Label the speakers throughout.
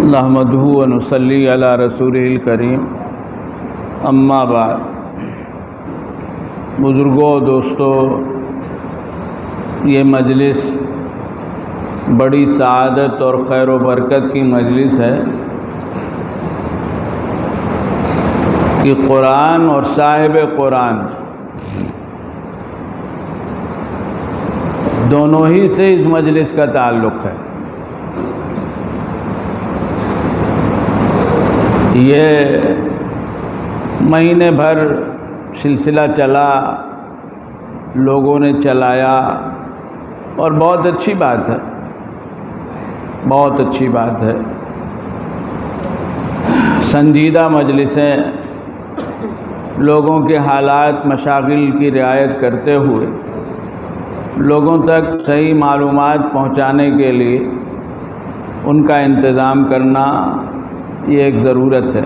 Speaker 1: نحمدہ و نصلی علی رسولہ الکریم، اما بعد۔ بزرگوں، دوستو، یہ مجلس بڑی سعادت اور خیر و برکت کی مجلس ہے کہ قرآن اور صاحب قرآن دونوں ہی سے اس مجلس کا تعلق ہے۔ یہ مہینے بھر سلسلہ چلا، لوگوں نے چلایا، اور بہت اچھی بات ہے، بہت اچھی بات ہے۔ سنجیدہ مجلسیں لوگوں کے حالات مشاغل کی رعایت کرتے ہوئے لوگوں تک صحیح معلومات پہنچانے کے لیے ان کا انتظام کرنا یہ ایک ضرورت ہے۔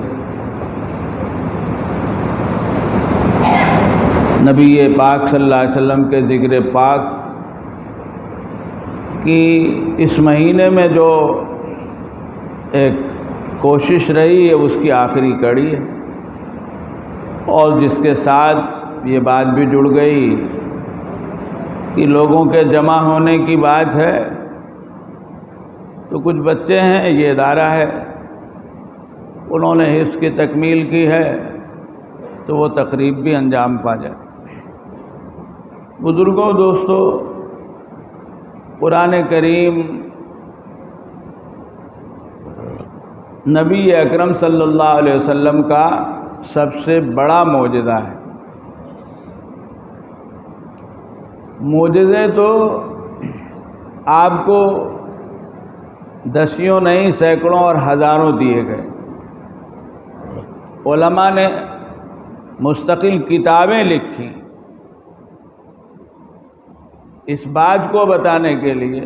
Speaker 1: نبی پاک صلی اللہ علیہ وسلم کے ذکر پاک کی اس مہینے میں جو ایک کوشش رہی ہے اس کی آخری کڑی ہے، اور جس کے ساتھ یہ بات بھی جڑ گئی کہ لوگوں کے جمع ہونے کی بات ہے، تو کچھ بچے ہیں، یہ ادارہ ہے، انہوں نے حفظ کی تکمیل کی ہے تو وہ تقریب بھی انجام پا جائے۔ بزرگوں، دوستو، قرآن کریم نبی اکرم صلی اللہ علیہ وسلم کا سب سے بڑا معجزہ ہے۔ معجزے تو آپ کو دسیوں نہیں، سینکڑوں اور ہزاروں دیے گئے۔ علماء نے مستقل کتابیں لکھی اس بات کو بتانے کے لیے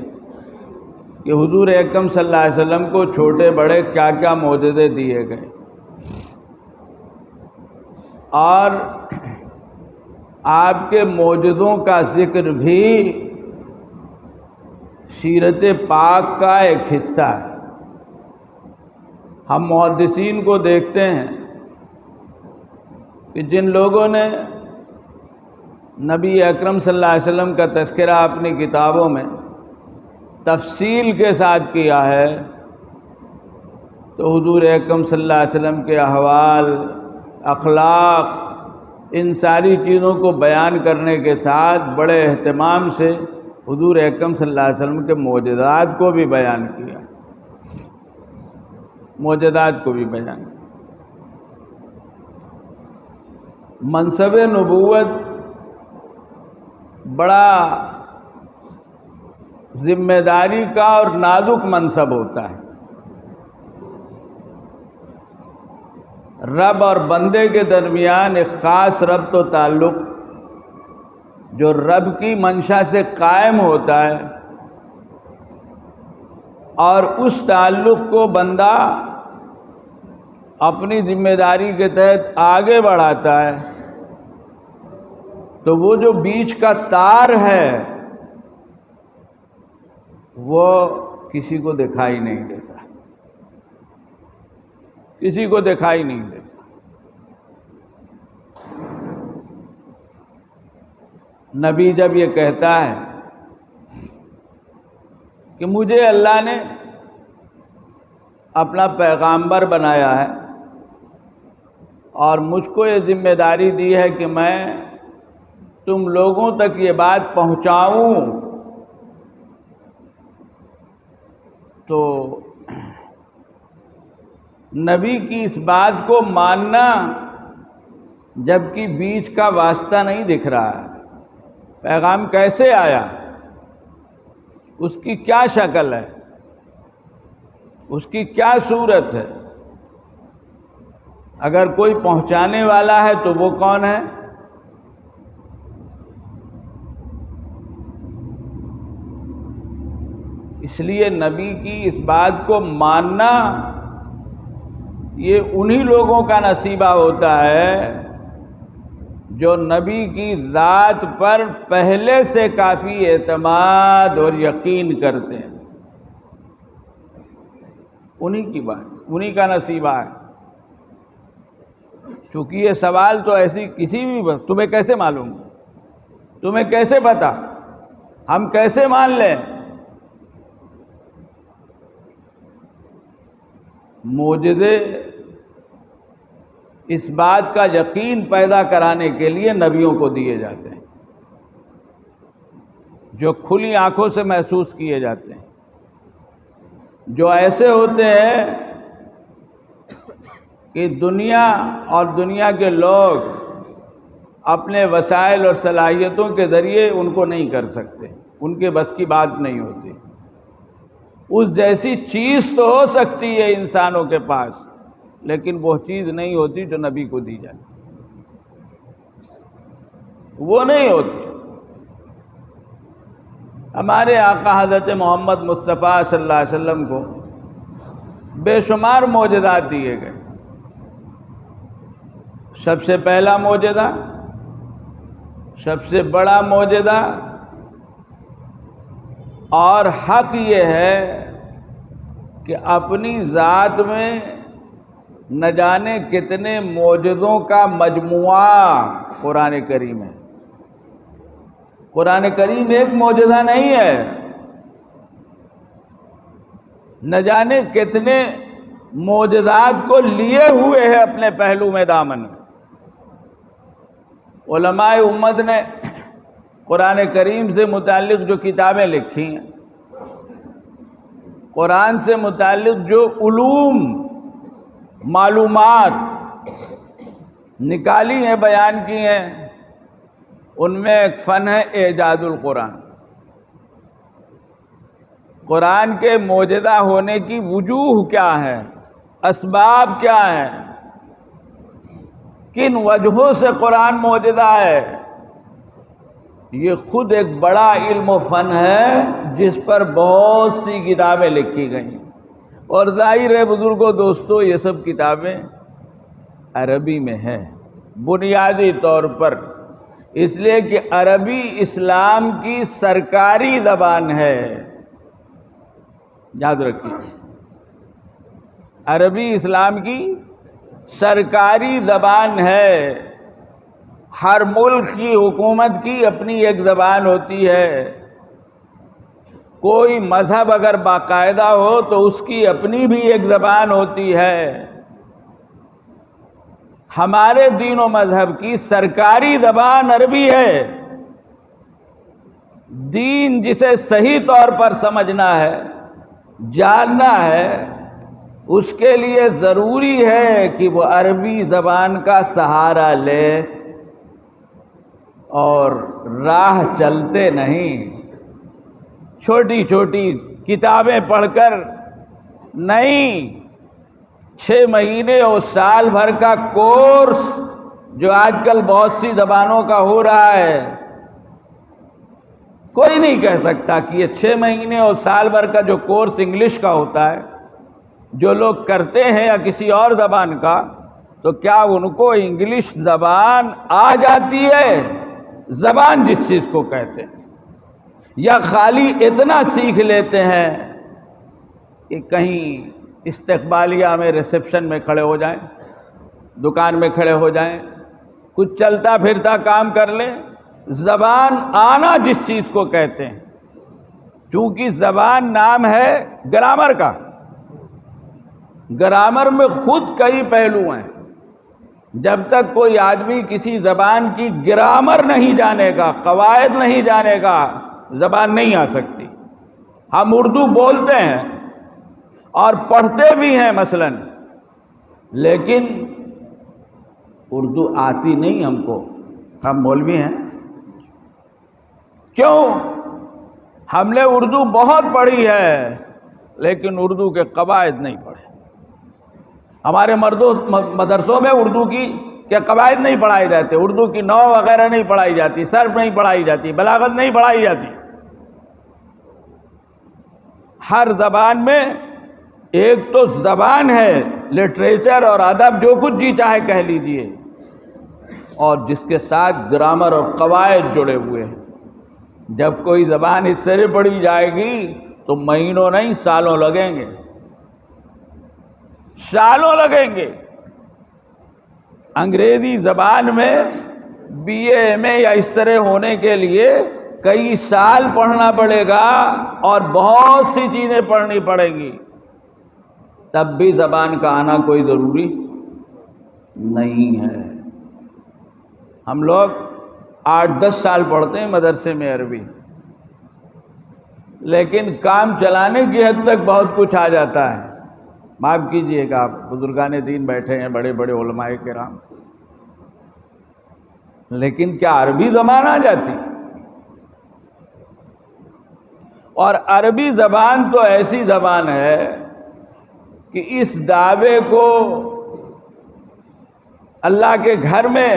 Speaker 1: کہ حضور اکرم صلی اللہ علیہ وسلم کو چھوٹے بڑے کیا کیا معجزے دیے گئے، اور آپ کے معجزوں کا ذکر بھی سیرت پاک کا ایک حصہ ہے۔ ہم محدثین کو دیکھتے ہیں کہ جن لوگوں نے نبی اکرم صلی اللہ علیہ وسلم کا تذکرہ اپنی کتابوں میں تفصیل کے ساتھ کیا ہے، تو حضور اکرم صلی اللہ علیہ وسلم کے احوال، اخلاق، ان ساری چیزوں کو بیان کرنے کے ساتھ بڑے اہتمام سے حضور اکرم صلی اللہ علیہ وسلم کے معجزات کو بھی بیان کیا، معجزات کو بھی بیان کیا۔ منصب نبوت بڑا ذمہ داری کا اور نازک منصب ہوتا ہے۔ رب اور بندے کے درمیان ایک خاص ربط و تعلق جو رب کی منشا سے قائم ہوتا ہے، اور اس تعلق کو بندہ اپنی ذمہ داری کے تحت آگے بڑھاتا ہے، تو وہ جو بیچ کا تار ہے وہ کسی کو دکھائی نہیں دیتا، کسی کو دکھائی نہیں دیتا۔ نبی جب یہ کہتا ہے کہ مجھے اللہ نے اپنا پیغامبر بنایا ہے اور مجھ کو یہ ذمہ داری دی ہے کہ میں تم لوگوں تک یہ بات پہنچاؤں، تو نبی کی اس بات کو ماننا، جبکہ بیچ کا واسطہ نہیں دکھ رہا ہے، پیغام کیسے آیا، اس کی کیا شکل ہے، اس کی کیا صورت ہے، اگر کوئی پہنچانے والا ہے تو وہ کون ہے؟ اس لیے نبی کی اس بات کو ماننا یہ انہی لوگوں کا نصیبہ ہوتا ہے جو نبی کی ذات پر پہلے سے کافی اعتماد اور یقین کرتے ہیں۔ انہی کی بات، انہی کا نصیبہ ہے. چونکہ یہ سوال تو ایسی کسی بھی تمہیں کیسے معلوم، تمہیں کیسے پتا، ہم کیسے مان لیں؟ معجزے اس بات کا یقین پیدا کرانے کے لیے نبیوں کو دیے جاتے ہیں، جو کھلی آنکھوں سے محسوس کیے جاتے ہیں، جو ایسے ہوتے ہیں کہ دنیا اور دنیا کے لوگ اپنے وسائل اور صلاحیتوں کے ذریعے ان کو نہیں کر سکتے، ان کے بس کی بات نہیں ہوتی. اس جیسی چیز تو ہو سکتی ہے انسانوں کے پاس، لیکن وہ چیز نہیں ہوتی جو نبی کو دی جاتی، وہ نہیں ہوتی. ہمارے آقا حضرت محمد مصطفیٰ صلی اللہ علیہ وسلم کو بے شمار معجزات دیے گئے. سب سے پہلا معجزہ، سب سے بڑا معجزہ اور حق یہ ہے کہ اپنی ذات میں نہ جانے کتنے معجزوں کا مجموعہ قرآن کریم ہے. قرآن کریم ایک معجزہ نہیں ہے، نہ جانے کتنے معجزات کو لیے ہوئے ہے اپنے پہلو میں دامن میں. علماء امت نے قرآن کریم سے متعلق جو کتابیں لکھی ہیں، قرآن سے متعلق جو علوم معلومات نکالی ہیں، بیان کی ہیں، ان میں ایک فن ہے اعجاز القرآن. قرآن کے معجزہ ہونے کی وجوہ کیا ہے، اسباب کیا ہیں، کن وجہوں سے قرآن معجزہ ہے، یہ خود ایک بڑا علم و فن ہے جس پر بہت سی کتابیں لکھی گئیں. اور ظاہر ہے بزرگوں دوستو، یہ سب کتابیں عربی میں ہیں بنیادی طور پر، اس لیے کہ عربی اسلام کی سرکاری زبان ہے. یاد رکھیے، عربی اسلام کی سرکاری زبان ہے. ہر ملک کی حکومت کی اپنی ایک زبان ہوتی ہے. کوئی مذہب اگر باقاعدہ ہو تو اس کی اپنی بھی ایک زبان ہوتی ہے. ہمارے دین و مذہب کی سرکاری زبان عربی ہے. دین جسے صحیح طور پر سمجھنا ہے، جاننا ہے، اس کے لیے ضروری ہے کہ وہ عربی زبان کا سہارا لے اور راہ چلتے نہیں، چھوٹی چھوٹی کتابیں پڑھ کر نہیں، 6 مہینے اور سال بھر کا کورس جو آج کل بہت سی زبانوں کا ہو رہا ہے. کوئی نہیں کہہ سکتا کہ یہ 6 مہینے اور سال بھر کا جو کورس انگلش کا ہوتا ہے، جو لوگ کرتے ہیں یا کسی اور زبان کا، تو کیا ان کو انگلش زبان آ جاتی ہے؟ زبان جس چیز کو کہتے ہیں، یا خالی اتنا سیکھ لیتے ہیں کہ کہیں استقبالیہ میں ریسیپشن میں کھڑے ہو جائیں، دکان میں کھڑے ہو جائیں، کچھ چلتا پھرتا کام کر لیں. زبان آنا جس چیز کو کہتے ہیں، چونکہ زبان نام ہے گرامر کا. گرامر میں خود کئی پہلو ہیں. جب تک کوئی آدمی کسی زبان کی گرامر نہیں جانے گا، قواعد نہیں جانے گا، زبان نہیں آ سکتی. ہم اردو بولتے ہیں اور پڑھتے بھی ہیں مثلا، لیکن اردو آتی نہیں ہم کو. ہم مولوی ہیں، کیوں؟ ہم نے اردو بہت پڑھی ہے لیکن اردو کے قواعد نہیں پڑھے. ہمارے مدرسوں میں اردو کے قواعد نہیں پڑھائے جاتے، اردو کی نحو وغیرہ نہیں پڑھائی جاتی، صرف نہیں پڑھائی جاتی، بلاغت نہیں پڑھائی جاتی. ہر زبان میں ایک تو زبان ہے، لٹریچر اور ادب جو کچھ جی چاہے کہہ لیجئے، اور جس کے ساتھ گرامر اور قواعد جڑے ہوئے ہیں. جب کوئی زبان اس طرح پڑھی جائے گی تو مہینوں نہیں سالوں لگیں گے. سالوں لگیں گے. انگریزی زبان میں بی اے ایم اے یا اس طرح ہونے کے لیے کئی سال پڑھنا پڑے گا اور بہت سی چیزیں پڑھنی پڑیں گی، تب بھی زبان کا آنا کوئی ضروری نہیں ہے. ہم لوگ 8-10 سال پڑھتے ہیں مدرسے میں عربی، لیکن کام چلانے کی حد تک بہت کچھ آ جاتا ہے. معاف کیجئے کہ آپ بزرگان دین بیٹھے ہیں، بڑے بڑے علماء کرام، لیکن کیا عربی زبان آ جاتی؟ اور عربی زبان تو ایسی زبان ہے کہ اس دعوے کو اللہ کے گھر میں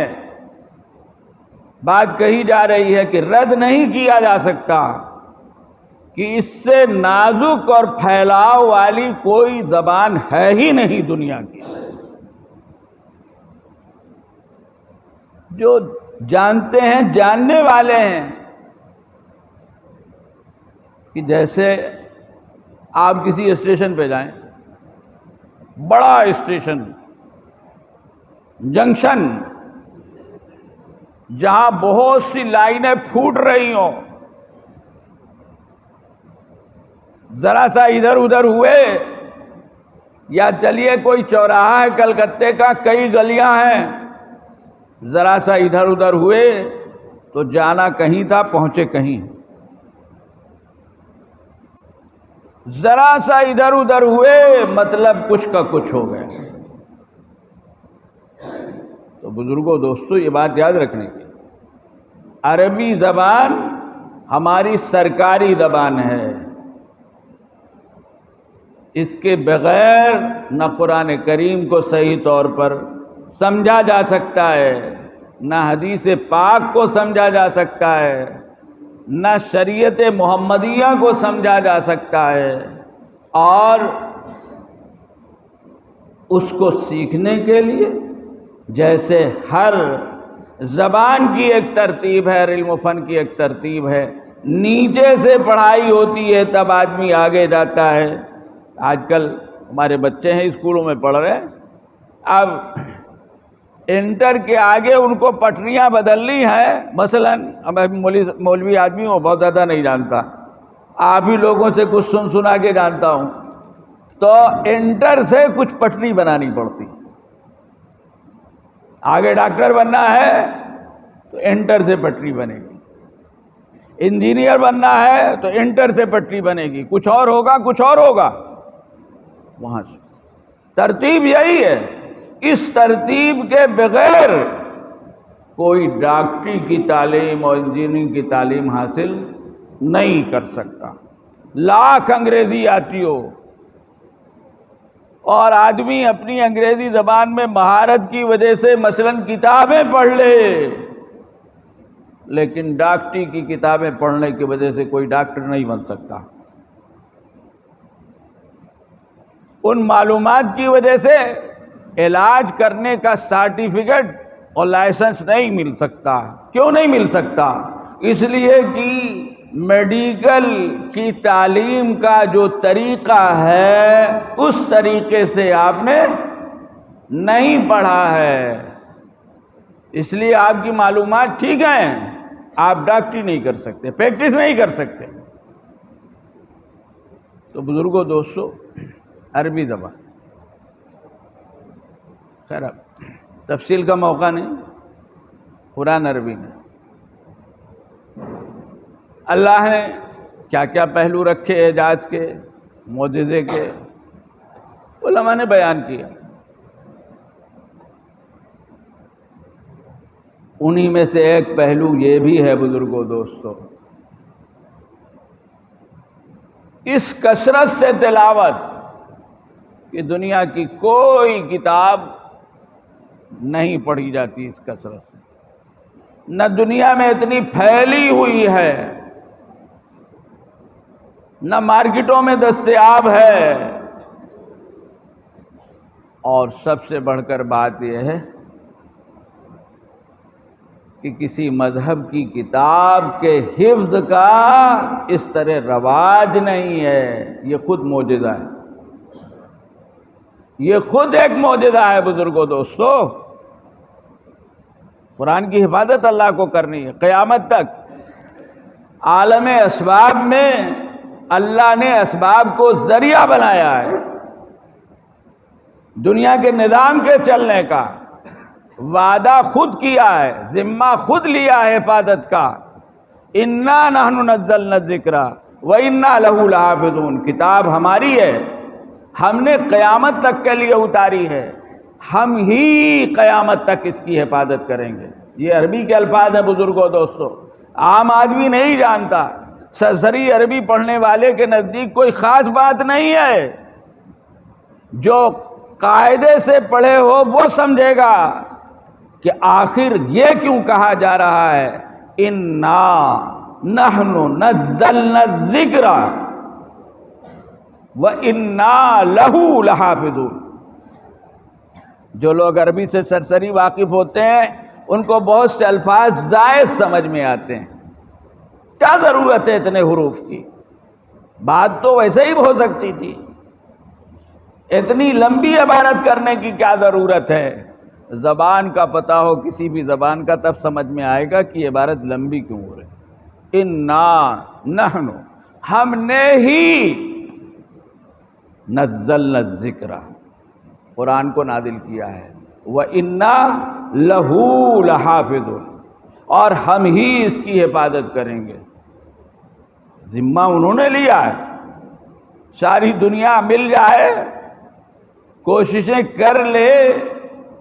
Speaker 1: بات کہی جا رہی ہے کہ رد نہیں کیا جا سکتا کہ اس سے نازک اور پھیلاؤ والی کوئی زبان ہے ہی نہیں دنیا کی. جو جانتے ہیں، جاننے والے ہیں، کہ جیسے آپ کسی اسٹیشن پہ جائیں، بڑا اسٹیشن، جنکشن، جہاں بہت سی لائنیں پھوٹ رہی ہوں، ذرا سا ادھر ادھر ہوئے، یا چلیے کوئی چوراہا ہے کلکتے کا، کئی گلیاں ہیں، ذرا سا ادھر ادھر ہوئے تو جانا کہیں تھا، پہنچے کہیں. ذرا سا ادھر ادھر ہوئے مطلب کچھ کا کچھ ہو گیا. تو بزرگوں، دوستو، یہ بات یاد رکھنے کی، عربی زبان ہماری سرکاری زبان ہے. اس کے بغیر نہ قرآن کریم کو صحیح طور پر سمجھا جا سکتا ہے، نہ حدیث پاک کو سمجھا جا سکتا ہے، نہ شریعت محمدیہ کو سمجھا جا سکتا ہے. اور اس کو سیکھنے کے لیے جیسے ہر زبان کی ایک ترتیب ہے، علم و فن کی ایک ترتیب ہے، نیچے سے پڑھائی ہوتی ہے تب آدمی آگے جاتا ہے. آج کل ہمارے بچے ہیں اسکولوں میں پڑھ رہے ہیں، اب انٹر کے آگے ان کو پٹریاں بدلنی ہے. مثلاً میں مولوی آدمی ہوں، بہت زیادہ نہیں جانتا، آپ ہی لوگوں سے کچھ سنا کے جانتا ہوں. تو انٹر سے کچھ پٹری بنانی پڑتی. آگے ڈاکٹر بننا ہے تو انٹر سے پٹری بنے گی، انجینئر بننا ہے تو انٹر سے پٹری بنے گی، کچھ اور ہوگا، کچھ اور ہوگا وہاں سے. ترتیب یہی ہے. اس ترتیب کے بغیر کوئی ڈاکٹری کی تعلیم اور انجینئرنگ کی تعلیم حاصل نہیں کر سکتا. لاکھ انگریزی آتی ہو اور آدمی اپنی انگریزی زبان میں مہارت کی وجہ سے مثلاً کتابیں پڑھ لے، لیکن ڈاکٹری کی کتابیں پڑھنے کی وجہ سے کوئی ڈاکٹر نہیں بن سکتا. ان معلومات کی وجہ سے علاج کرنے کا سرٹیفکیٹ اور لائسنس نہیں مل سکتا. کیوں نہیں مل سکتا؟ اس لیے کہ میڈیکل کی تعلیم کا جو طریقہ ہے اس طریقے سے آپ نے نہیں پڑھا ہے. اس لیے آپ کی معلومات ٹھیک ہیں، آپ ڈاکٹری نہیں کر سکتے، پریکٹس نہیں کر سکتے. تو بزرگوں، دوستو، عربی زبان، خیر اب تفصیل کا موقع نہیں، قرآن عربی میں اللہ نے کیا کیا پہلو رکھے اعجاز کے، معجزے کے، علماء نے بیان کیا. انہی میں سے ایک پہلو یہ بھی ہے بزرگوں، دوستو، اس کثرت سے تلاوت کہ دنیا کی کوئی کتاب نہیں پڑھی جاتی. اس کثرت سے نہ دنیا میں اتنی پھیلی ہوئی ہے، نہ مارکیٹوں میں دستیاب ہے. اور سب سے بڑھ کر بات یہ ہے کہ کسی مذہب کی کتاب کے حفظ کا اس طرح رواج نہیں ہے. یہ خود معجزہ ہے. یہ خود ایک معجزہ ہے بزرگوں دوستو. قرآن کی حفاظت اللہ کو کرنی ہے قیامت تک. عالم اسباب میں اللہ نے اسباب کو ذریعہ بنایا ہے دنیا کے نظام کے چلنے کا. وعدہ خود کیا ہے، ذمہ خود لیا ہے حفاظت کا. انا نحن نزلنا الذکر وانا لہ لحافظون. کتاب ہماری ہے، ہم نے قیامت تک کے لیے اتاری ہے، ہم ہی قیامت تک اس کی حفاظت کریں گے. یہ عربی کے الفاظ ہیں بزرگوں دوستو، عام آدمی نہیں جانتا. سرسری عربی پڑھنے والے کے نزدیک کوئی خاص بات نہیں ہے. جو قاعدے سے پڑھے ہو وہ سمجھے گا کہ آخر یہ کیوں کہا جا رہا ہے انا نحن نزلنا الذکر وَإِنَّا لَهُ لَحَافِظُونَ. جو لوگ عربی سے سرسری واقف ہوتے ہیں ان کو بہت سے الفاظ زائد سمجھ میں آتے ہیں. کیا ضرورت ہے اتنے حروف کی؟ بات تو ویسے ہی ہو سکتی تھی. اتنی لمبی عبارت کرنے کی کیا ضرورت ہے؟ زبان کا پتہ ہو کسی بھی زبان کا تب سمجھ میں آئے گا کہ یہ عبارت لمبی کیوں ہو رہی. انا نحن، ہم نے ہی نزلنا الذکر، قرآن کو نازل کیا ہے. وَإِنَّا لَهُ لَحَافِظُونَ، اور ہم ہی اس کی حفاظت کریں گے. ذمہ انہوں نے لیا ہے. ساری دنیا مل جائے، کوششیں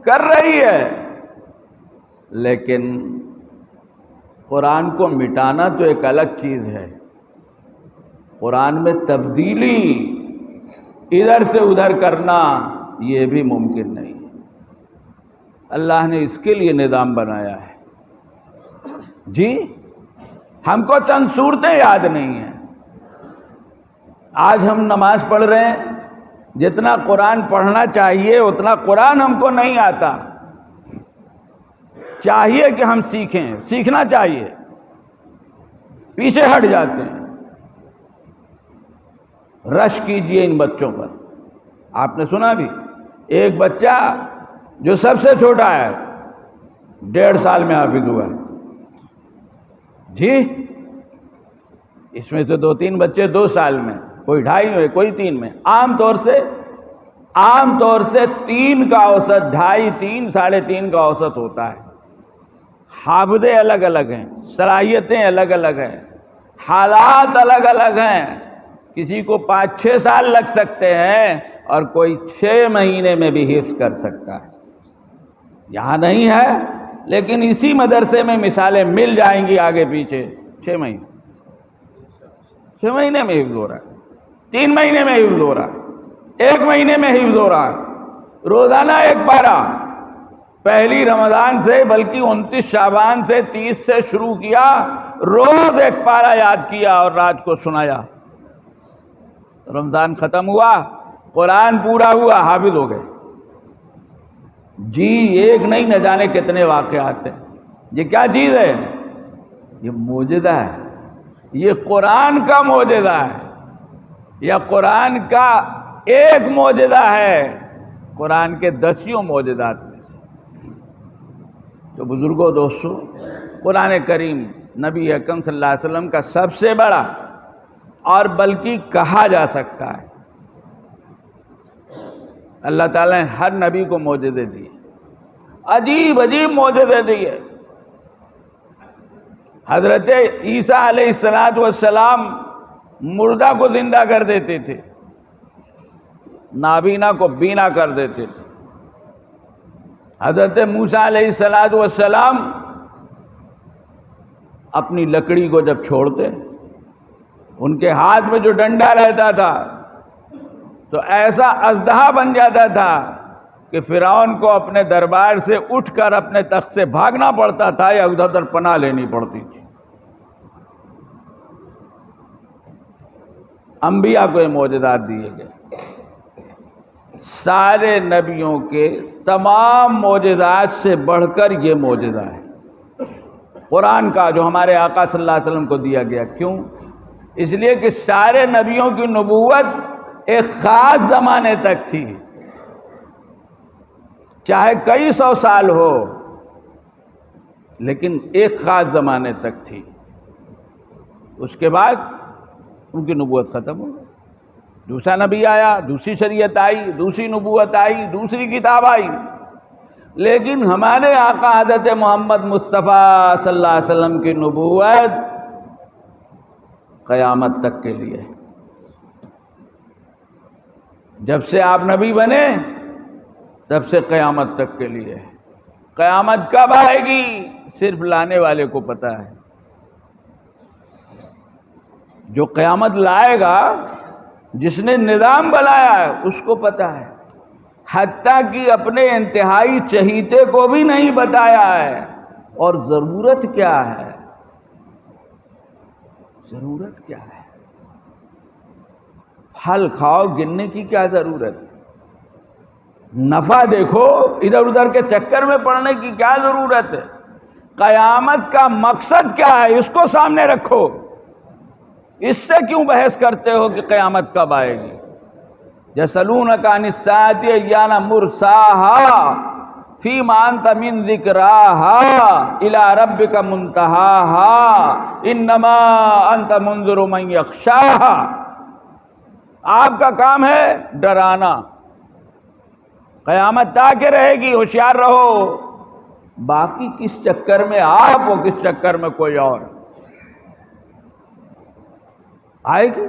Speaker 1: کر رہی ہے، لیکن قرآن کو مٹانا تو ایک الگ چیز ہے. قرآن میں تبدیلی ادھر سے ادھر کرنا یہ بھی ممکن نہیں. اللہ نے اس کے لیے نظام بنایا ہے. جی ہم کو چند صورتیں یاد نہیں ہیں. آج ہم نماز پڑھ رہے ہیں، جتنا قرآن پڑھنا چاہیے اتنا قرآن ہم کو نہیں آتا. چاہیے کہ ہم سیکھیں، سیکھنا چاہیے، پیچھے ہٹ جاتے ہیں. رش کیجئے ان بچوں پر. آپ نے سنا بھی ایک بچہ جو سب سے چھوٹا ہے 1.5 سال میں حافظ ہوا ہے. جی اس میں سے 2-3 بچے 2 سال میں، کوئی 2.5 میں، کوئی 3 میں. عام طور سے 3 کا اوسط، 2.5، 3، 3.5 کا اوسط ہوتا ہے. حافظے الگ الگ ہیں، صلاحیتیں الگ الگ ہیں، حالات الگ الگ ہیں. کسی کو 5-6 سال لگ سکتے ہیں اور کوئی 6 مہینے میں بھی حفظ کر سکتا ہے. یہاں نہیں ہے لیکن اسی مدرسے میں مثالیں مل جائیں گی آگے پیچھے. 6 مہینے میں حفظ ہو رہا ہے، 3 مہینے میں حفظ ہو رہا ہے، 1 مہینے میں حفظ ہو رہا ہے. روزانہ 1 پارہ، پہلی رمضان سے بلکہ 29 شعبان سے 30 سے شروع کیا، روز 1 پارہ یاد کیا اور رات کو سنایا. رمضان ختم ہوا، قرآن پورا ہوا، حافظ ہو گئے. جی ایک نہیں، نہ جانے کتنے واقعات ہیں. یہ کیا چیز ہے؟ یہ معجزہ ہے. یہ قرآن کا معجزہ ہے، یا قرآن کا ایک معجزہ ہے قرآن کے 10 معجزات میں سے. تو بزرگوں دوستو، قرآن کریم نبی اکرم صلی اللہ علیہ وسلم کا سب سے بڑا اور بلکہ کہا جا سکتا ہے. اللہ تعالیٰ نے ہر نبی کو معجزے دیے، عجیب عجیب معجزے دیے. حضرت عیسیٰ علیہ السلام مردہ کو زندہ کر دیتے تھے، نابینا کو بینا کر دیتے تھے. حضرت موسیٰ علیہ السلام اپنی لکڑی کو جب چھوڑتے، ان کے ہاتھ میں جو ڈنڈا رہتا تھا تو ایسا اژدہا بن جاتا تھا کہ فرعون کو اپنے دربار سے اٹھ کر اپنے تخت سے بھاگنا پڑتا تھا یا ادھر ادھر پناہ لینی پڑتی تھی. انبیاء کو یہ معجزات دیے گئے. سارے نبیوں کے تمام معجزات سے بڑھ کر یہ معجزہ ہے قرآن کا، جو ہمارے آقا صلی اللہ علیہ وسلم کو دیا گیا. کیوں؟ اس لیے کہ سارے نبیوں کی نبوت ایک خاص زمانے تک تھی. چاہے کئی سو سال ہو، لیکن ایک خاص زمانے تک تھی، اس کے بعد ان کی نبوت ختم ہو گئی۔ دوسرا نبی آیا، دوسری شریعت آئی، دوسری نبوت آئی، دوسری کتاب آئی، لیکن ہمارے آقا حضرت محمد مصطفیٰ صلی اللہ علیہ وسلم کی نبوت قیامت تک کے لیے۔ جب سے آپ نبی بنے تب سے قیامت تک کے لیے۔ قیامت کب آئے گی صرف لانے والے کو پتہ ہے۔ جو قیامت لائے گا، جس نے نظام بنایا ہے، اس کو پتہ ہے، حتیٰ کہ اپنے انتہائی چہیتے کو بھی نہیں بتایا ہے۔ اور ضرورت کیا ہے؟ ضرورت کیا ہے؟ پھل کھاؤ، گننے کی کیا ضرورت؟ نفع دیکھو، ادھر ادھر کے چکر میں پڑنے کی کیا ضرورت ہے؟ قیامت کا مقصد کیا ہے، اس کو سامنے رکھو۔ اس سے کیوں بحث کرتے ہو کہ قیامت کب آئے گی؟ یسألونک عن الساعۃ ایان مرساها فیما انت من ذکراها الی ربک منتہاها انما انت منذر من یخشاها۔ آپ کا کام ہے ڈرانا، قیامت تاکہ رہے گی، ہوشیار رہو۔ باقی کس چکر میں آپ ہو، کس چکر میں کوئی اور آئے گی۔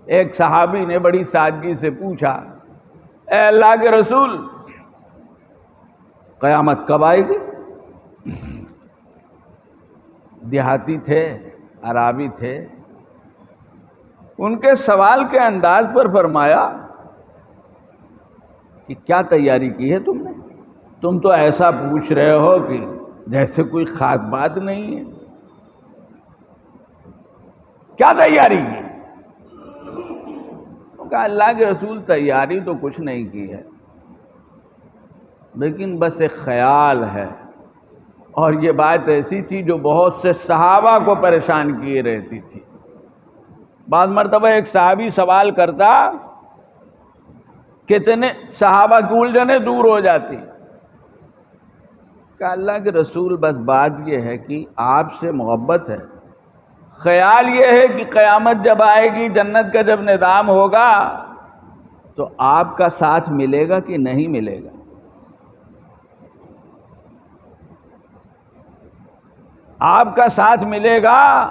Speaker 1: ایک صحابی نے بڑی سادگی سے پوچھا، اے اللہ کے رسول، قیامت کب آئے گی؟ دیہاتی تھے، عرابی تھے، ان کے سوال کے انداز پر فرمایا کہ کیا تیاری کی ہے تم نے؟ تم تو ایسا پوچھ رہے ہو کہ جیسے کوئی خاص بات نہیں ہے۔ کیا تیاری کی؟ کہا اللہ کے رسول تیاری تو کچھ نہیں کی ہے، لیکن بس ایک خیال ہے۔ اور یہ بات ایسی تھی جو بہت سے صحابہ کو پریشان کیے رہتی تھی۔ بعض مرتبہ ایک صحابی سوال کرتا، کتنے صحابہ کی الجھنیں دور ہو جاتی۔ کہ اللہ کے رسول بس بات یہ ہے کہ آپ سے محبت ہے، خیال یہ ہے کہ قیامت جب آئے گی، جنت کا جب نظام ہوگا تو آپ کا ساتھ ملے گا کہ نہیں ملے گا؟ آپ کا ساتھ ملے گا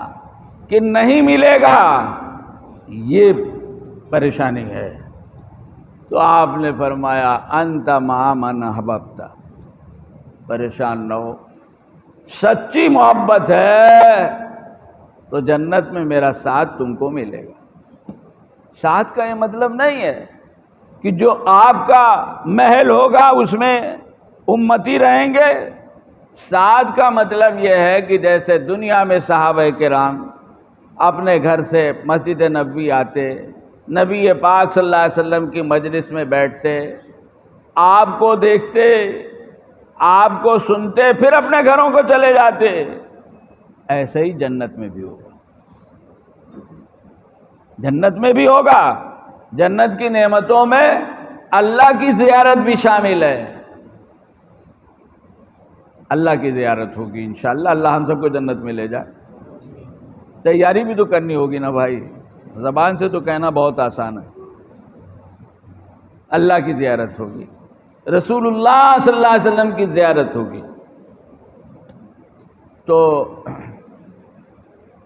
Speaker 1: کہ نہیں ملے گا، یہ پریشانی ہے۔ تو آپ نے فرمایا انت مع من احببت، پریشان نہ ہو، سچی محبت ہے تو جنت میں میرا ساتھ تم کو ملے گا۔ ساتھ کا یہ مطلب نہیں ہے کہ جو آپ کا محل ہوگا اس میں امتی رہیں گے۔ ساتھ کا مطلب یہ ہے کہ جیسے دنیا میں صحابہ کرام اپنے گھر سے مسجد نبوی آتے، نبی پاک صلی اللہ علیہ وسلم کی مجلس میں بیٹھتے، آپ کو دیکھتے، آپ کو سنتے، پھر اپنے گھروں کو چلے جاتے، ایسے ہی جنت میں بھی ہوگا۔ جنت میں بھی ہوگا۔ جنت کی نعمتوں میں اللہ کی زیارت بھی شامل ہے۔ اللہ کی زیارت ہوگی انشاءاللہ، اللہ ہم سب کو جنت میں لے جائے۔ تیاری بھی تو کرنی ہوگی نا بھائی، زبان سے تو کہنا بہت آسان ہے۔ اللہ کی زیارت ہوگی، رسول اللہ صلی اللہ علیہ وسلم کی زیارت ہوگی۔ تو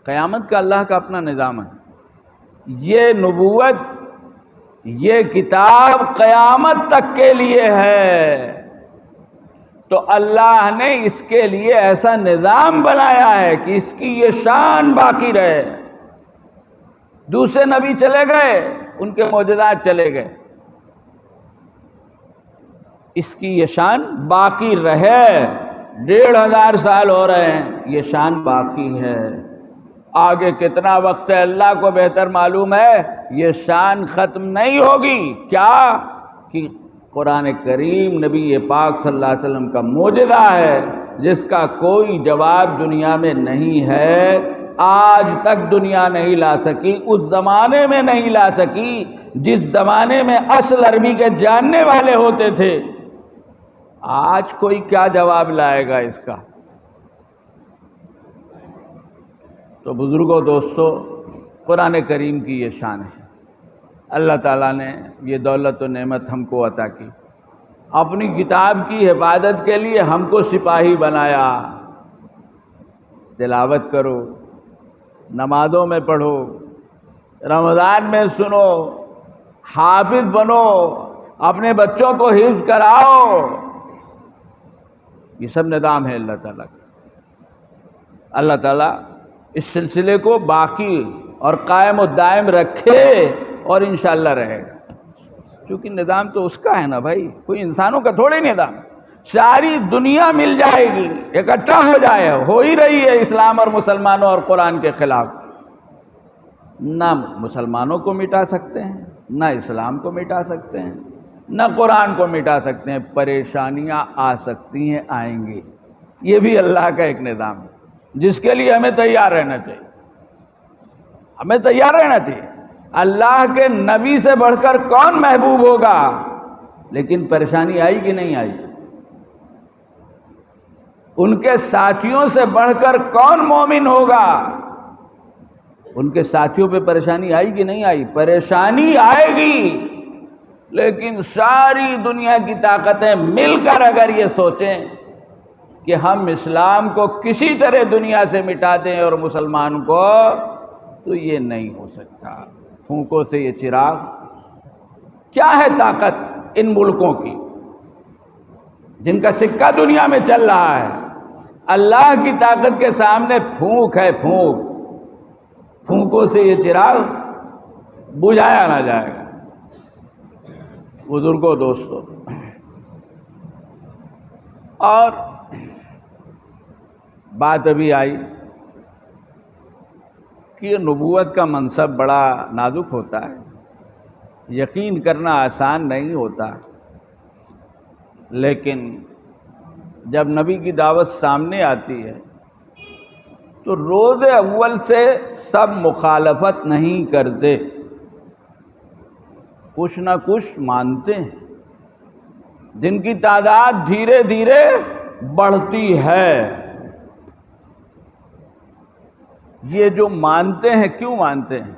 Speaker 1: قیامت کا اللہ کا اپنا نظام ہے۔ یہ نبوت، یہ کتاب قیامت تک کے لیے ہے، تو اللہ نے اس کے لیے ایسا نظام بنایا ہے کہ اس کی یہ شان باقی رہے۔ دوسرے نبی چلے گئے، ان کے معجزات چلے گئے، اس کی یہ شان باقی رہے۔ 1500 سال ہو رہے ہیں، یہ شان باقی ہے۔ آگے کتنا وقت ہے اللہ کو بہتر معلوم ہے، یہ شان ختم نہیں ہوگی۔ کیا کہ قرآن کریم نبی پاک صلی اللہ علیہ وسلم کا معجزہ ہے، جس کا کوئی جواب دنیا میں نہیں ہے، آج تک دنیا نہیں لا سکی، اس زمانے میں نہیں لا سکی جس زمانے میں اصل عربی کے جاننے والے ہوتے تھے۔ آج کوئی کیا جواب لائے گا اس کا؟ تو بزرگوں، دوستو، قرآن کریم کی یہ شان ہے۔ اللہ تعالیٰ نے یہ دولت و نعمت ہم کو عطا کی، اپنی کتاب کی حفاظت کے لیے ہم کو سپاہی بنایا۔ تلاوت کرو، نمازوں میں پڑھو، رمضان میں سنو، حافظ بنو، اپنے بچوں کو حفظ کراؤ۔ یہ سب نظام ہے اللہ تعالیٰ کا۔ اللہ تعالیٰ اس سلسلے کو باقی اور قائم و دائم رکھے، اور انشاءاللہ رہے گا، کیونکہ نظام تو اس کا ہے نا بھائی، کوئی انسانوں کا تھوڑی نظام۔ ساری دنیا مل جائے گی، اکٹھا ہو جائے، ہو ہی رہی ہے اسلام اور مسلمانوں اور قرآن کے خلاف۔ نہ مسلمانوں کو مٹا سکتے ہیں، نہ اسلام کو مٹا سکتے ہیں، نہ قرآن کو مٹا سکتے ہیں۔ پریشانیاں آ سکتی ہیں، آئیں گی، یہ بھی اللہ کا ایک نظام ہے جس کے لیے ہمیں تیار رہنا چاہیے۔ ہمیں تیار رہنا چاہیے۔ اللہ کے نبی سے بڑھ کر کون محبوب ہوگا؟ لیکن پریشانی آئی کہ نہیں آئی؟ ان کے ساتھیوں سے بڑھ کر کون مومن ہوگا؟ ان کے ساتھیوں پہ پریشانی آئی کہ نہیں آئی؟ پریشانی آئے گی، لیکن ساری دنیا کی طاقتیں مل کر اگر یہ سوچیں کہ ہم اسلام کو کسی طرح دنیا سے مٹا دیں اور مسلمان کو، تو یہ نہیں ہو سکتا۔ پھونکوں سے یہ چراغ، کیا ہے طاقت ان ملکوں کی جن کا سکہ دنیا میں چل رہا ہے؟ اللہ کی طاقت کے سامنے پھونک ہے، پھونک۔ پھونکوں سے یہ چراغ بجھایا نہ جائے گا۔ بزرگوں، دوستو، اور بات ابھی آئی کہ یہ نبوت کا منصب بڑا نازک ہوتا ہے، یقین کرنا آسان نہیں ہوتا، لیکن جب نبی کی دعوت سامنے آتی ہے تو روز اول سے سب مخالفت نہیں کرتے، کچھ نہ کچھ مانتے ہیں، جن کی تعداد دھیرے دھیرے بڑھتی ہے۔ یہ جو مانتے ہیں، کیوں مانتے ہیں؟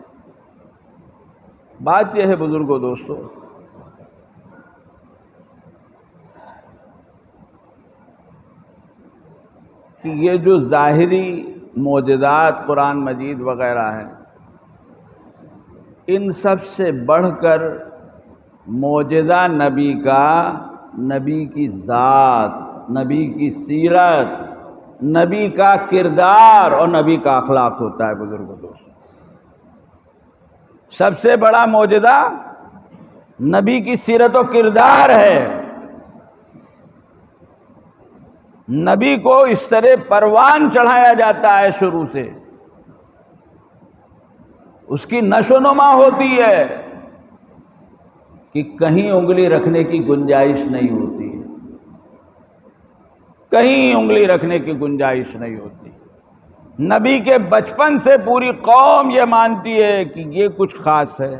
Speaker 1: بات یہ ہے بزرگوں، دوستو، کہ یہ جو ظاہری معجزات قرآن مجید وغیرہ ہیں، ان سب سے بڑھ کر معجزہ نبی کا، نبی کی ذات، نبی کی سیرت، نبی کا کردار اور نبی کا اخلاق ہوتا ہے۔ بزرگوں، دوستو، سب سے بڑا معجزہ نبی کی سیرت و کردار ہے۔ نبی کو اس طرح پروان چڑھایا جاتا ہے، شروع سے اس کی نشو و نما ہوتی ہے کہ کہیں انگلی رکھنے کی گنجائش نہیں ہوتی ہے، کہیں انگلی رکھنے کی گنجائش نہیں ہوتی۔ نبی کے بچپن سے پوری قوم یہ مانتی ہے کہ یہ کچھ خاص ہے،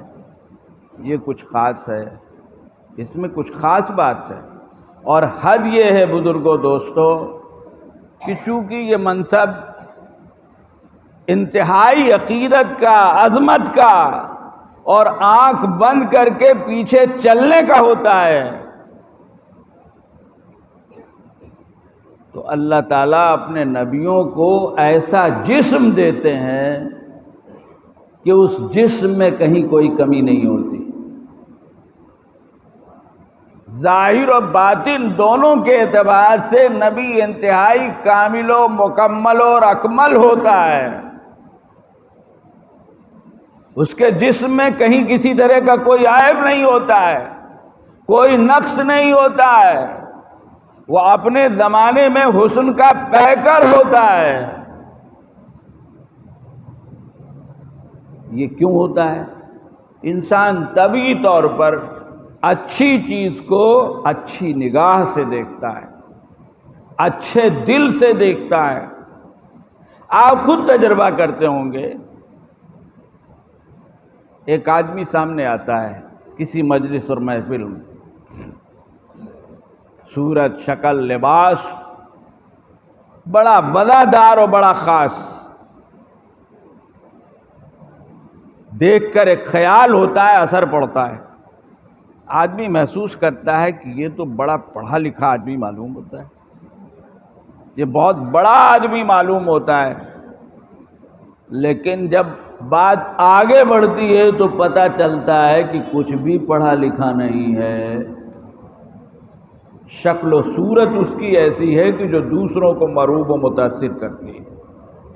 Speaker 1: یہ کچھ خاص ہے، اس میں کچھ خاص بات ہے۔ اور حد یہ ہے بزرگوں، دوستو، کہ چونکہ یہ منصب انتہائی عقیدت کا، عظمت کا اور آنکھ بند کر کے پیچھے چلنے کا ہوتا ہے، تو اللہ تعالیٰ اپنے نبیوں کو ایسا جسم دیتے ہیں کہ اس جسم میں کہیں کوئی کمی نہیں ہوتی۔ ظاہر و باطن دونوں کے اعتبار سے نبی انتہائی کامل و مکمل اور اکمل ہوتا ہے۔ اس کے جسم میں کہیں کسی طرح کا کوئی عیب نہیں ہوتا ہے، کوئی نقص نہیں ہوتا ہے، وہ اپنے زمانے میں حسن کا پیکر ہوتا ہے۔ یہ کیوں ہوتا ہے؟ انسان طبعی طور پر اچھی چیز کو اچھی نگاہ سے دیکھتا ہے، اچھے دل سے دیکھتا ہے۔ آپ خود تجربہ کرتے ہوں گے، ایک آدمی سامنے آتا ہے کسی مجلس اور محفل میں، صورت، شکل، لباس بڑا وزادار اور بڑا خاص، دیکھ کر ایک خیال ہوتا ہے، اثر پڑتا ہے، آدمی محسوس کرتا ہے کہ یہ تو بڑا پڑھا لکھا آدمی معلوم ہوتا ہے، یہ بہت بڑا آدمی معلوم ہوتا ہے، لیکن جب بات آگے بڑھتی ہے تو پتہ چلتا ہے کہ کچھ بھی پڑھا لکھا نہیں ہے، شکل و صورت اس کی ایسی ہے کہ جو دوسروں کو مروب و متاثر کرتی ہے۔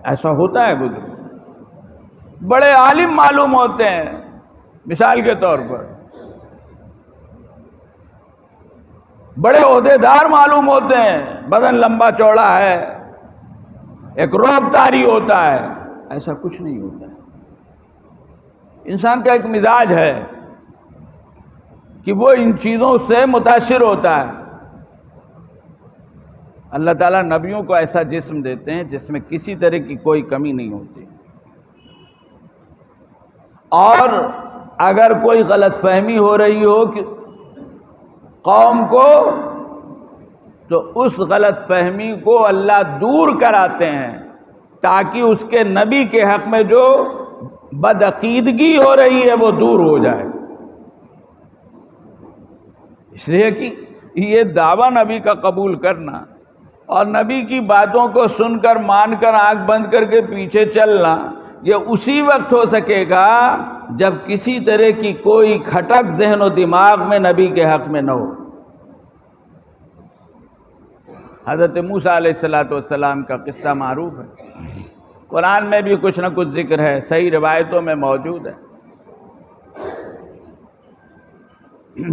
Speaker 1: ایسا ہوتا ہے بزرگ، بڑے عالم معلوم ہوتے ہیں، مثال کے طور پر بڑے عہدیدار معلوم ہوتے ہیں، بدن لمبا چوڑا ہے، ایک رعب طاری ہوتا ہے، ایسا کچھ نہیں ہوتا ہے۔ انسان کا ایک مزاج ہے کہ وہ ان چیزوں سے متاثر ہوتا ہے۔ اللہ تعالیٰ نبیوں کو ایسا جسم دیتے ہیں جس میں کسی طرح کی کوئی کمی نہیں ہوتی، اور اگر کوئی غلط فہمی ہو رہی ہو کہ قوم کو، تو اس غلط فہمی کو اللہ دور کراتے ہیں تاکہ اس کے نبی کے حق میں جو بدعقیدگی ہو رہی ہے وہ دور ہو جائے۔ اس لیے کہ یہ دعویٰ نبی کا قبول کرنا اور نبی کی باتوں کو سن کر مان کر آنکھ بند کر کے پیچھے چلنا، یہ اسی وقت ہو سکے گا جب کسی طرح کی کوئی کھٹک ذہن و دماغ میں نبی کے حق میں نہ ہو۔ حضرت موسیٰ علیہ السلام کا قصہ معروف ہے، قرآن میں بھی کچھ نہ کچھ ذکر ہے، صحیح روایتوں میں موجود ہے۔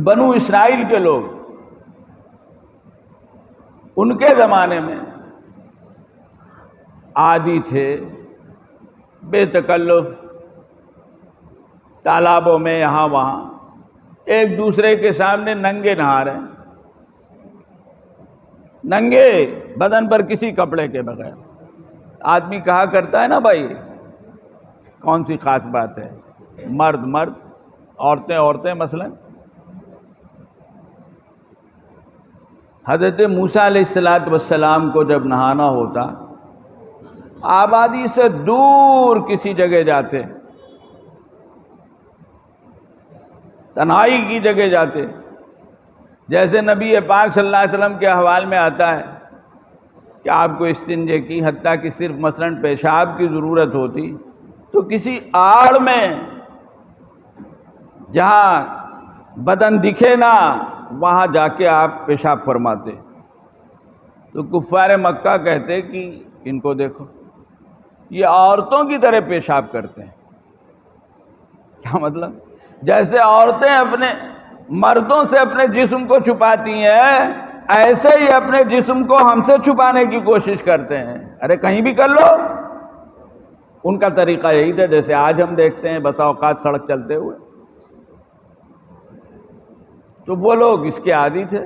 Speaker 1: بنو اسرائیل کے لوگ ان کے زمانے میں عادی تھے، بے تکلف تالابوں میں یہاں وہاں ایک دوسرے کے سامنے ننگے نہا رہے ہیں، ننگے بدن پر کسی کپڑے کے بغیر۔ آدمی کہا کرتا ہے نا بھائی کون سی خاص بات ہے، مرد مرد، عورتیں عورتیں مثلا۔ حضرت موسیٰ علیہ السلام کو جب نہانا ہوتا، آبادی سے دور کسی جگہ جاتے، تنہائی کی جگہ جاتے، جیسے نبی پاک صلی اللہ علیہ وسلم کے احوال میں آتا ہے کہ آپ کو استنجے کی، حتیٰ کہ صرف مثلاً پیشاب کی ضرورت ہوتی تو کسی آڑ میں جہاں بدن دکھے نہ وہاں جا کے آپ پیشاب فرماتے، تو کفار مکہ کہتے کہ ان کو دیکھو یہ عورتوں کی طرح پیشاب کرتے ہیں۔ کیا مطلب؟ جیسے عورتیں اپنے مردوں سے اپنے جسم کو چھپاتی ہیں، ایسے ہی اپنے جسم کو ہم سے چھپانے کی کوشش کرتے ہیں۔ ارے کہیں بھی کر لو، ان کا طریقہ یہی تھا جیسے آج ہم دیکھتے ہیں بسا اوقات سڑک چلتے ہوئے، تو وہ لوگ اس کے عادی تھے۔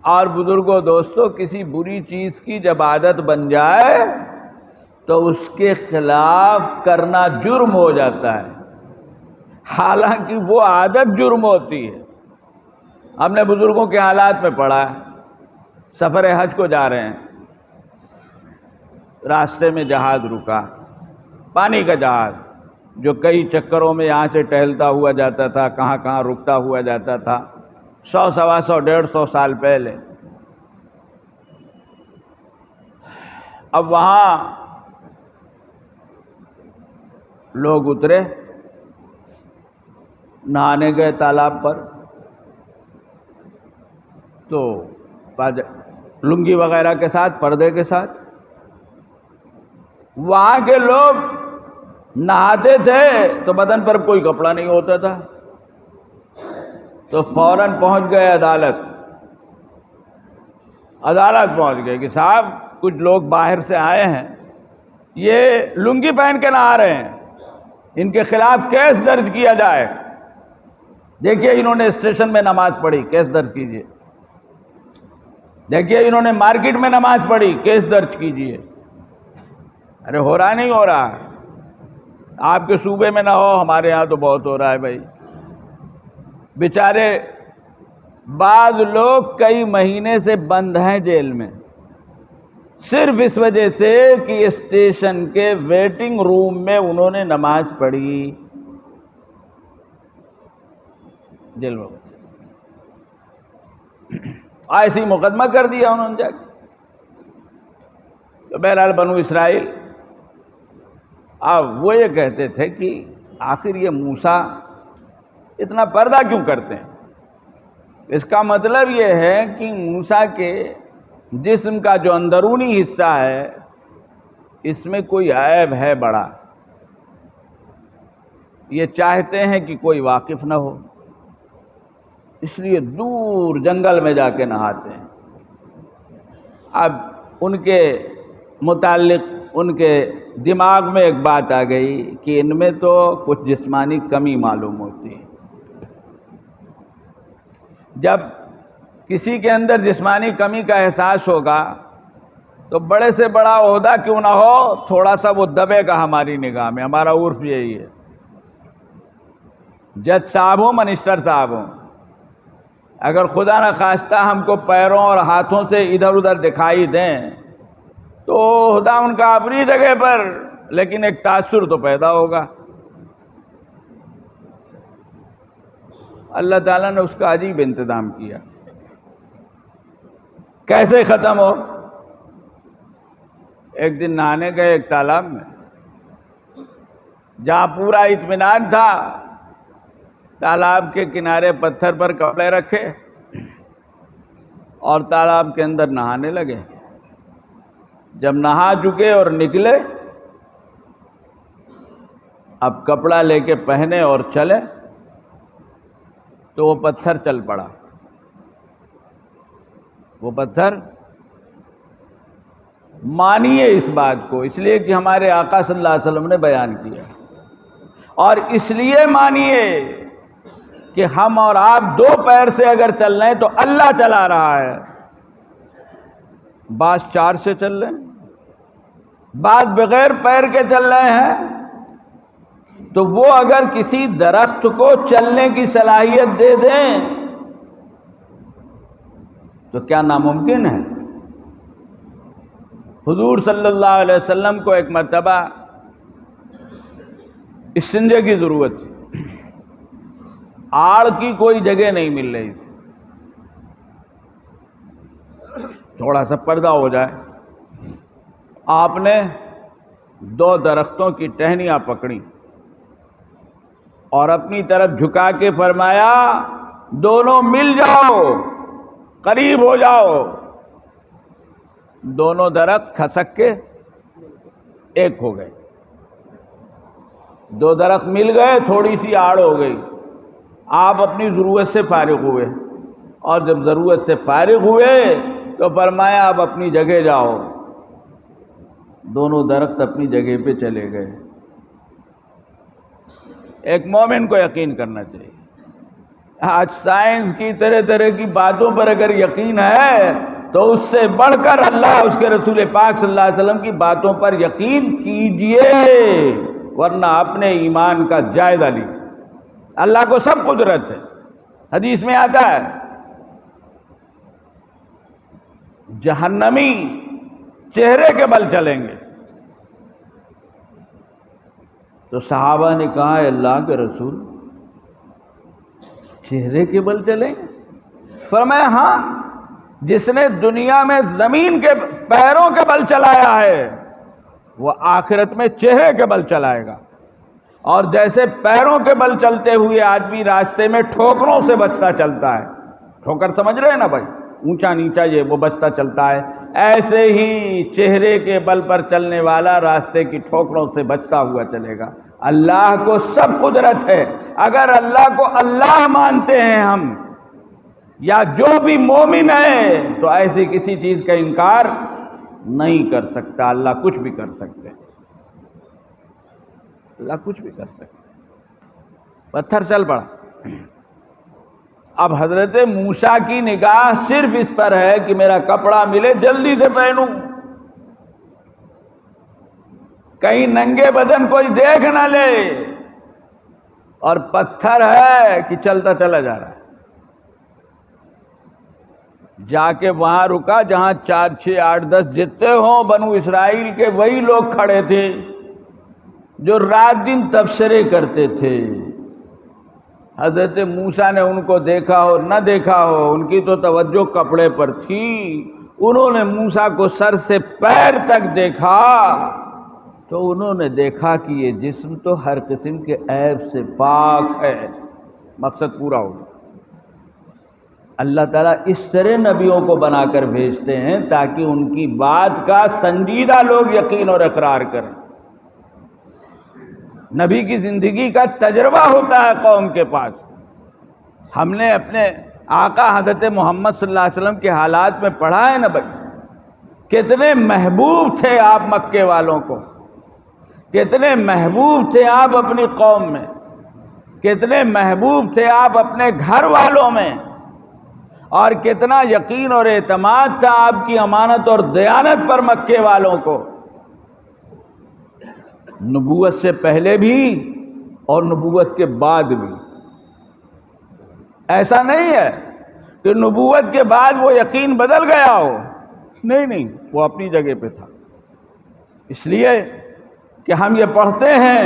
Speaker 1: اور بزرگوں دوستوں، کسی بری چیز کی جب عادت بن جائے تو اس کے خلاف کرنا جرم ہو جاتا ہے، حالانکہ وہ عادت جرم ہوتی ہے۔ ہم نے بزرگوں کے حالات میں پڑھا ہے، سفر حج کو جا رہے ہیں، راستے میں جہاز رکا، پانی کا جہاز جو کئی چکروں میں یہاں سے ٹہلتا ہوا جاتا تھا، کہاں کہاں رکتا ہوا جاتا تھا، 100 سوا 100 150 سال پہلے۔ اب وہاں لوگ اترے، نہانے گئے تالاب پر، تو لنگی وغیرہ کے ساتھ، پردے کے ساتھ۔ وہاں کے لوگ نہاتے تھے تو بدن پر کوئی کپڑا نہیں ہوتا تھا، تو فوراً پہنچ گئے عدالت پہنچ گئے کہ صاحب کچھ لوگ باہر سے آئے ہیں، یہ لنگی پہن کے نہا رہے ہیں، ان کے خلاف کیس درج کیا جائے۔ دیکھیے انہوں نے اسٹیشن میں نماز پڑھی، کیس درج کیجئے۔ دیکھیے انہوں نے مارکیٹ میں نماز پڑھی، کیس درج کیجئے۔ ارے ہو رہا نہیں ہو رہا؟ آپ کے صوبے میں نہ ہو، ہمارے ہاں تو بہت ہو رہا ہے بھائی۔ بیچارے بعض لوگ کئی مہینے سے بند ہیں جیل میں، صرف اس وجہ سے کہ اسٹیشن کے ویٹنگ روم میں انہوں نے نماز پڑھی، جیل میں ایسے ہی مقدمہ کر دیا انہوں نے جا کے۔ تو بہرحال بنو اسرائیل اب وہ یہ کہتے تھے کہ آخر یہ موسیٰ اتنا پردہ کیوں کرتے ہیں؟ اس کا مطلب یہ ہے کہ موسیٰ کے جسم کا جو اندرونی حصہ ہے اس میں کوئی عیب ہے بڑا، یہ چاہتے ہیں کہ کوئی واقف نہ ہو، اس لیے دور جنگل میں جا کے نہاتے ہیں۔ اب ان کے متعلق ان کے دماغ میں ایک بات آ گئی کہ ان میں تو کچھ جسمانی کمی معلوم ہوتی ہے۔ جب کسی کے اندر جسمانی کمی کا احساس ہوگا تو بڑے سے بڑا عہدہ کیوں نہ ہو، تھوڑا سا وہ دبے گا ہماری نگاہ میں۔ ہمارا عرف یہی ہے، جج صاحب ہوں، منسٹر صاحب ہوں، اگر خدا نہ خواستہ ہم کو پیروں اور ہاتھوں سے ادھر ادھر دکھائی دیں تو عہدہ ان کا اپنی جگہ پر، لیکن ایک تاثر تو پیدا ہوگا۔ اللہ تعالیٰ نے اس کا عجیب انتظام کیا۔ کیسے ختم ہو؟ ایک دن نہانے گئے ایک تالاب میں، جہاں پورا اطمینان تھا، تالاب کے کنارے پتھر پر کپڑے رکھے اور تالاب کے اندر نہانے لگے۔ جب نہا چکے اور نکلے، اب کپڑا لے کے پہنے اور چلے تو وہ پتھر چل پڑا۔ وہ پتھر، مانیے اس بات کو، اس لیے کہ ہمارے آقا صلی اللہ علیہ وسلم نے بیان کیا، اور اس لیے مانیے کہ ہم اور آپ دو پیر سے اگر چل رہے ہیں تو اللہ چلا رہا ہے۔ بعض 4 سے چل رہے ہیں، بعض بغیر پیر کے چل رہے ہیں، تو وہ اگر کسی درخت کو چلنے کی صلاحیت دے دیں تو کیا ناممکن ہے؟ حضور صلی اللہ علیہ وسلم کو ایک مرتبہ استنجے کی ضرورت تھی، آڑ کی کوئی جگہ نہیں مل رہی تھی، تھوڑا سا پردہ ہو جائے۔ آپ نے 2 درختوں کی ٹہنیاں پکڑی اور اپنی طرف جھکا کے فرمایا، دونوں مل جاؤ، قریب ہو جاؤ۔ دونوں درخت کھسک کے ایک ہو گئے، 2 درخت مل گئے، تھوڑی سی آڑ ہو گئی۔ آپ اپنی ضرورت سے فارغ ہوئے، اور جب ضرورت سے فارغ ہوئے تو فرمایا اب اپنی جگہ جاؤ۔ دونوں درخت اپنی جگہ پہ چلے گئے۔ ایک مومن کو یقین کرنا چاہیے۔ آج سائنس کی طرح طرح کی باتوں پر اگر یقین ہے تو اس سے بڑھ کر اللہ، اس کے رسول پاک صلی اللہ علیہ وسلم کی باتوں پر یقین کیجئے، ورنہ اپنے ایمان کا جائزہ لیجیے۔ اللہ کو سب قدرت ہے۔ حدیث میں آتا ہے جہنمی چہرے کے بل چلیں گے۔ تو صحابہ نے کہا، اے اللہ کے رسول، چہرے کے بل چلیں گے؟ فرمایا ہاں، جس نے دنیا میں زمین کے پیروں کے بل چلایا ہے وہ آخرت میں چہرے کے بل چلائے گا۔ اور جیسے پیروں کے بل چلتے ہوئے آدمی راستے میں ٹھوکروں سے بچتا چلتا ہے، ٹھوکر سمجھ رہے ہیں نا بھائی، اونچا نیچا یہ وہ بچتا چلتا ہے، ایسے ہی چہرے کے بل پر چلنے والا راستے کی ٹھوکروں سے بچتا ہوا چلے گا۔ اللہ کو سب قدرت ہے۔ اگر اللہ کو اللہ مانتے ہیں ہم، یا جو بھی مومن ہے، تو ایسی کسی چیز کا انکار نہیں کر سکتا۔ اللہ کچھ بھی کر سکتے ہیں، اللہ کچھ بھی کر سکتے ہیں۔ پتھر چل پڑا۔ اب حضرت موسیٰ کی نگاہ صرف اس پر ہے کہ میرا کپڑا ملے، جلدی سے پہنوں، کہیں ننگے بدن کوئی دیکھ نہ لے، اور پتھر ہے کہ چلتا چلا جا رہا ہے۔ جا کے وہاں رکا جہاں 4 6 8 10 جتنے ہوں بنو اسرائیل کے وہی لوگ کھڑے تھے جو رات دن تبصرے کرتے تھے۔ حضرت موسیٰ نے ان کو دیکھا ہو نہ دیکھا ہو، ان کی تو توجہ کپڑے پر تھی، انہوں نے موسیٰ کو سر سے پیر تک دیکھا تو انہوں نے دیکھا کہ یہ جسم تو ہر قسم کے عیب سے پاک ہے۔ مقصد پورا ہو گیا۔ اللہ تعالیٰ اس طرح نبیوں کو بنا کر بھیجتے ہیں تاکہ ان کی بات کا سنجیدہ لوگ یقین اور اقرار کریں۔ نبی کی زندگی کا تجربہ ہوتا ہے قوم کے پاس۔ ہم نے اپنے آقا حضرت محمد صلی اللہ علیہ وسلم کے حالات میں پڑھا ہے نا بھائی، کتنے محبوب تھے آپ مکے والوں کو، کتنے محبوب تھے آپ اپنی قوم میں، کتنے محبوب تھے آپ اپنے گھر والوں میں، اور کتنا یقین اور اعتماد تھا آپ کی امانت اور دیانت پر مکے والوں کو، نبوت سے پہلے بھی اور نبوت کے بعد بھی۔ ایسا نہیں ہے کہ نبوت کے بعد وہ یقین بدل گیا ہو، نہیں، وہ اپنی جگہ پہ تھا۔ اس لیے کہ ہم یہ پڑھتے ہیں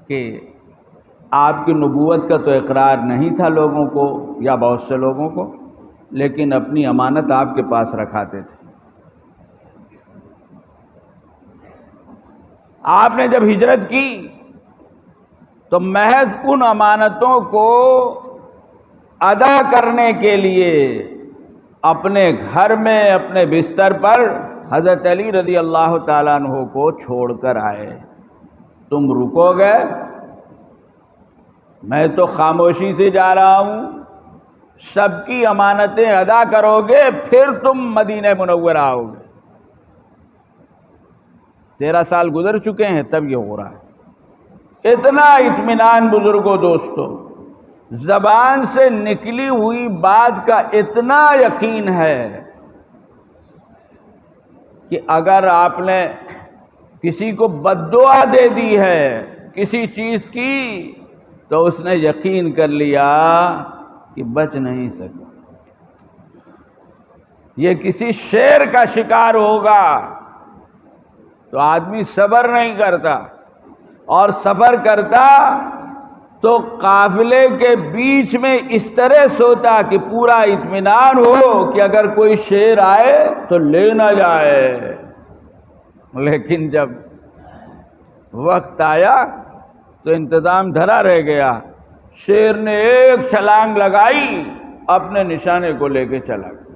Speaker 1: کہ آپ کی نبوت کا تو اقرار نہیں تھا لوگوں کو یا بہت سے لوگوں کو، لیکن اپنی امانت آپ کے پاس رکھاتے تھے۔ آپ نے جب ہجرت کی تو محض ان امانتوں کو ادا کرنے کے لیے اپنے گھر میں اپنے بستر پر حضرت علی رضی اللہ تعالیٰ عنہ کو چھوڑ کر آئے۔ تم رکو گے، میں تو خاموشی سے جا رہا ہوں، سب کی امانتیں ادا کرو گے پھر تم مدینہ منورہ آؤ گے۔ 13 سال گزر چکے ہیں تب یہ ہو رہا ہے۔ اتنا اطمینان بزرگوں دوستو، زبان سے نکلی ہوئی بات کا اتنا یقین ہے کہ اگر آپ نے کسی کو بد دعا دے دی ہے کسی چیز کی تو اس نے یقین کر لیا کہ بچ نہیں سکا، یہ کسی شیر کا شکار ہوگا۔ تو آدمی صبر نہیں کرتا، اور صبر کرتا تو قافلے کے بیچ میں اس طرح سوتا کہ پورا اطمینان ہو کہ اگر کوئی شیر آئے تو لے نہ جائے۔ لیکن جب وقت آیا تو انتظام دھرا رہ گیا، شیر نے ایک چھلانگ لگائی، اپنے نشانے کو لے کے چلا گیا۔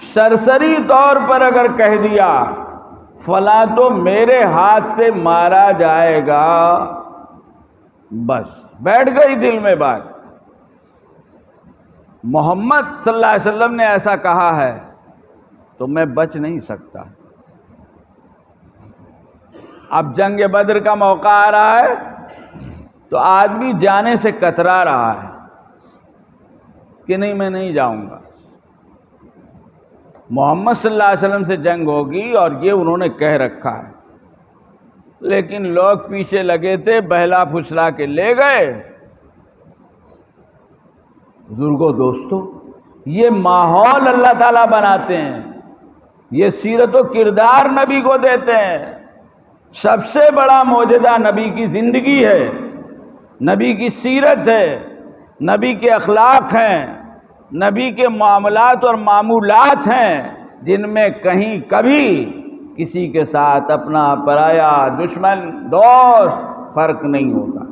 Speaker 1: سرسری طور پر اگر کہہ دیا فلاں تو میرے ہاتھ سے مارا جائے گا، بس بیٹھ گئی دل میں بات۔ محمد صلی اللہ علیہ وسلم نے ایسا کہا ہے تو میں بچ نہیں سکتا۔ اب جنگ بدر کا موقع آ رہا ہے تو آدمی جانے سے کترا رہا ہے کہ نہیں میں نہیں جاؤں گا۔ محمد صلی اللہ علیہ وسلم سے جنگ ہوگی اور یہ انہوں نے کہہ رکھا ہے، لیکن لوگ پیچھے لگے تھے، بہلا پھسلا کے لے گئے۔ بزرگوں دوستو، یہ ماحول اللہ تعالیٰ بناتے ہیں، یہ سیرت و کردار نبی کو دیتے ہیں۔ سب سے بڑا معجزہ نبی کی زندگی ہے، نبی کی سیرت ہے، نبی کے اخلاق ہیں، نبی کے معاملات اور معمولات ہیں، جن میں کہیں کبھی کسی کے ساتھ اپنا پرایا دشمن دوست فرق نہیں ہوتا۔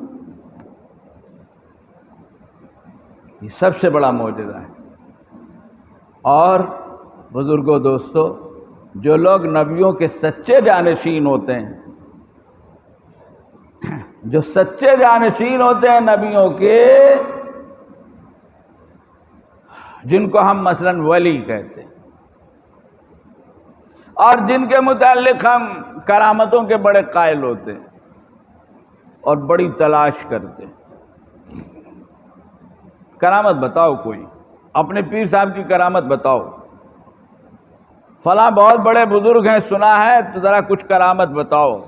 Speaker 1: یہ سب سے بڑا معجزہ ہے۔ اور بزرگوں دوستو، جو لوگ نبیوں کے سچے جانشین ہوتے ہیں، جو سچے جانشین ہوتے ہیں نبیوں کے، جن کو ہم مثلاً ولی کہتے ہیں، اور جن کے متعلق ہم کرامتوں کے بڑے قائل ہوتے ہیں اور بڑی تلاش کرتے ہیں۔ کرامت بتاؤ، کوئی اپنے پیر صاحب کی کرامت بتاؤ، فلاں بہت بڑے بزرگ ہیں سنا ہے تو ذرا کچھ کرامت بتاؤ۔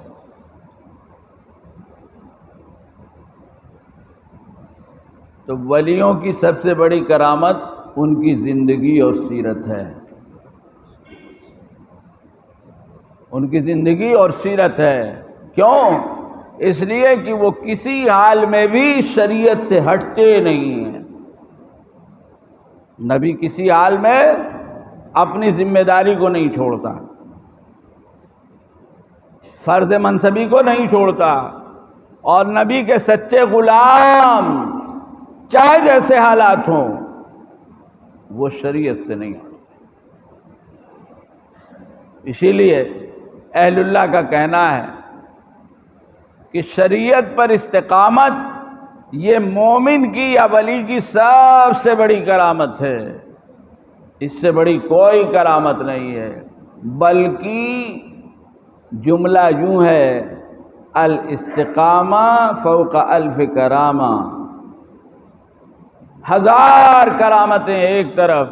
Speaker 1: تو ولیوں کی سب سے بڑی کرامت ان کی زندگی اور سیرت ہے، ان کی زندگی اور سیرت ہے۔ کیوں؟ اس لیے کہ وہ کسی حال میں بھی شریعت سے ہٹتے نہیں ہیں۔ نبی کسی حال میں اپنی ذمہ داری کو نہیں چھوڑتا، فرض منصبی کو نہیں چھوڑتا، اور نبی کے سچے غلام چاہے جیسے حالات ہوں وہ شریعت سے نہیں ہٹتے۔ اسی لیے اہل اللہ کا کہنا ہے کہ شریعت پر استقامت یہ مومن کی یا ولی کی سب سے بڑی کرامت ہے، اس سے بڑی کوئی کرامت نہیں ہے۔ بلکہ جملہ یوں ہے، الاستقامہ فوق الف کرامہ، ہزار کرامتیں ایک طرف،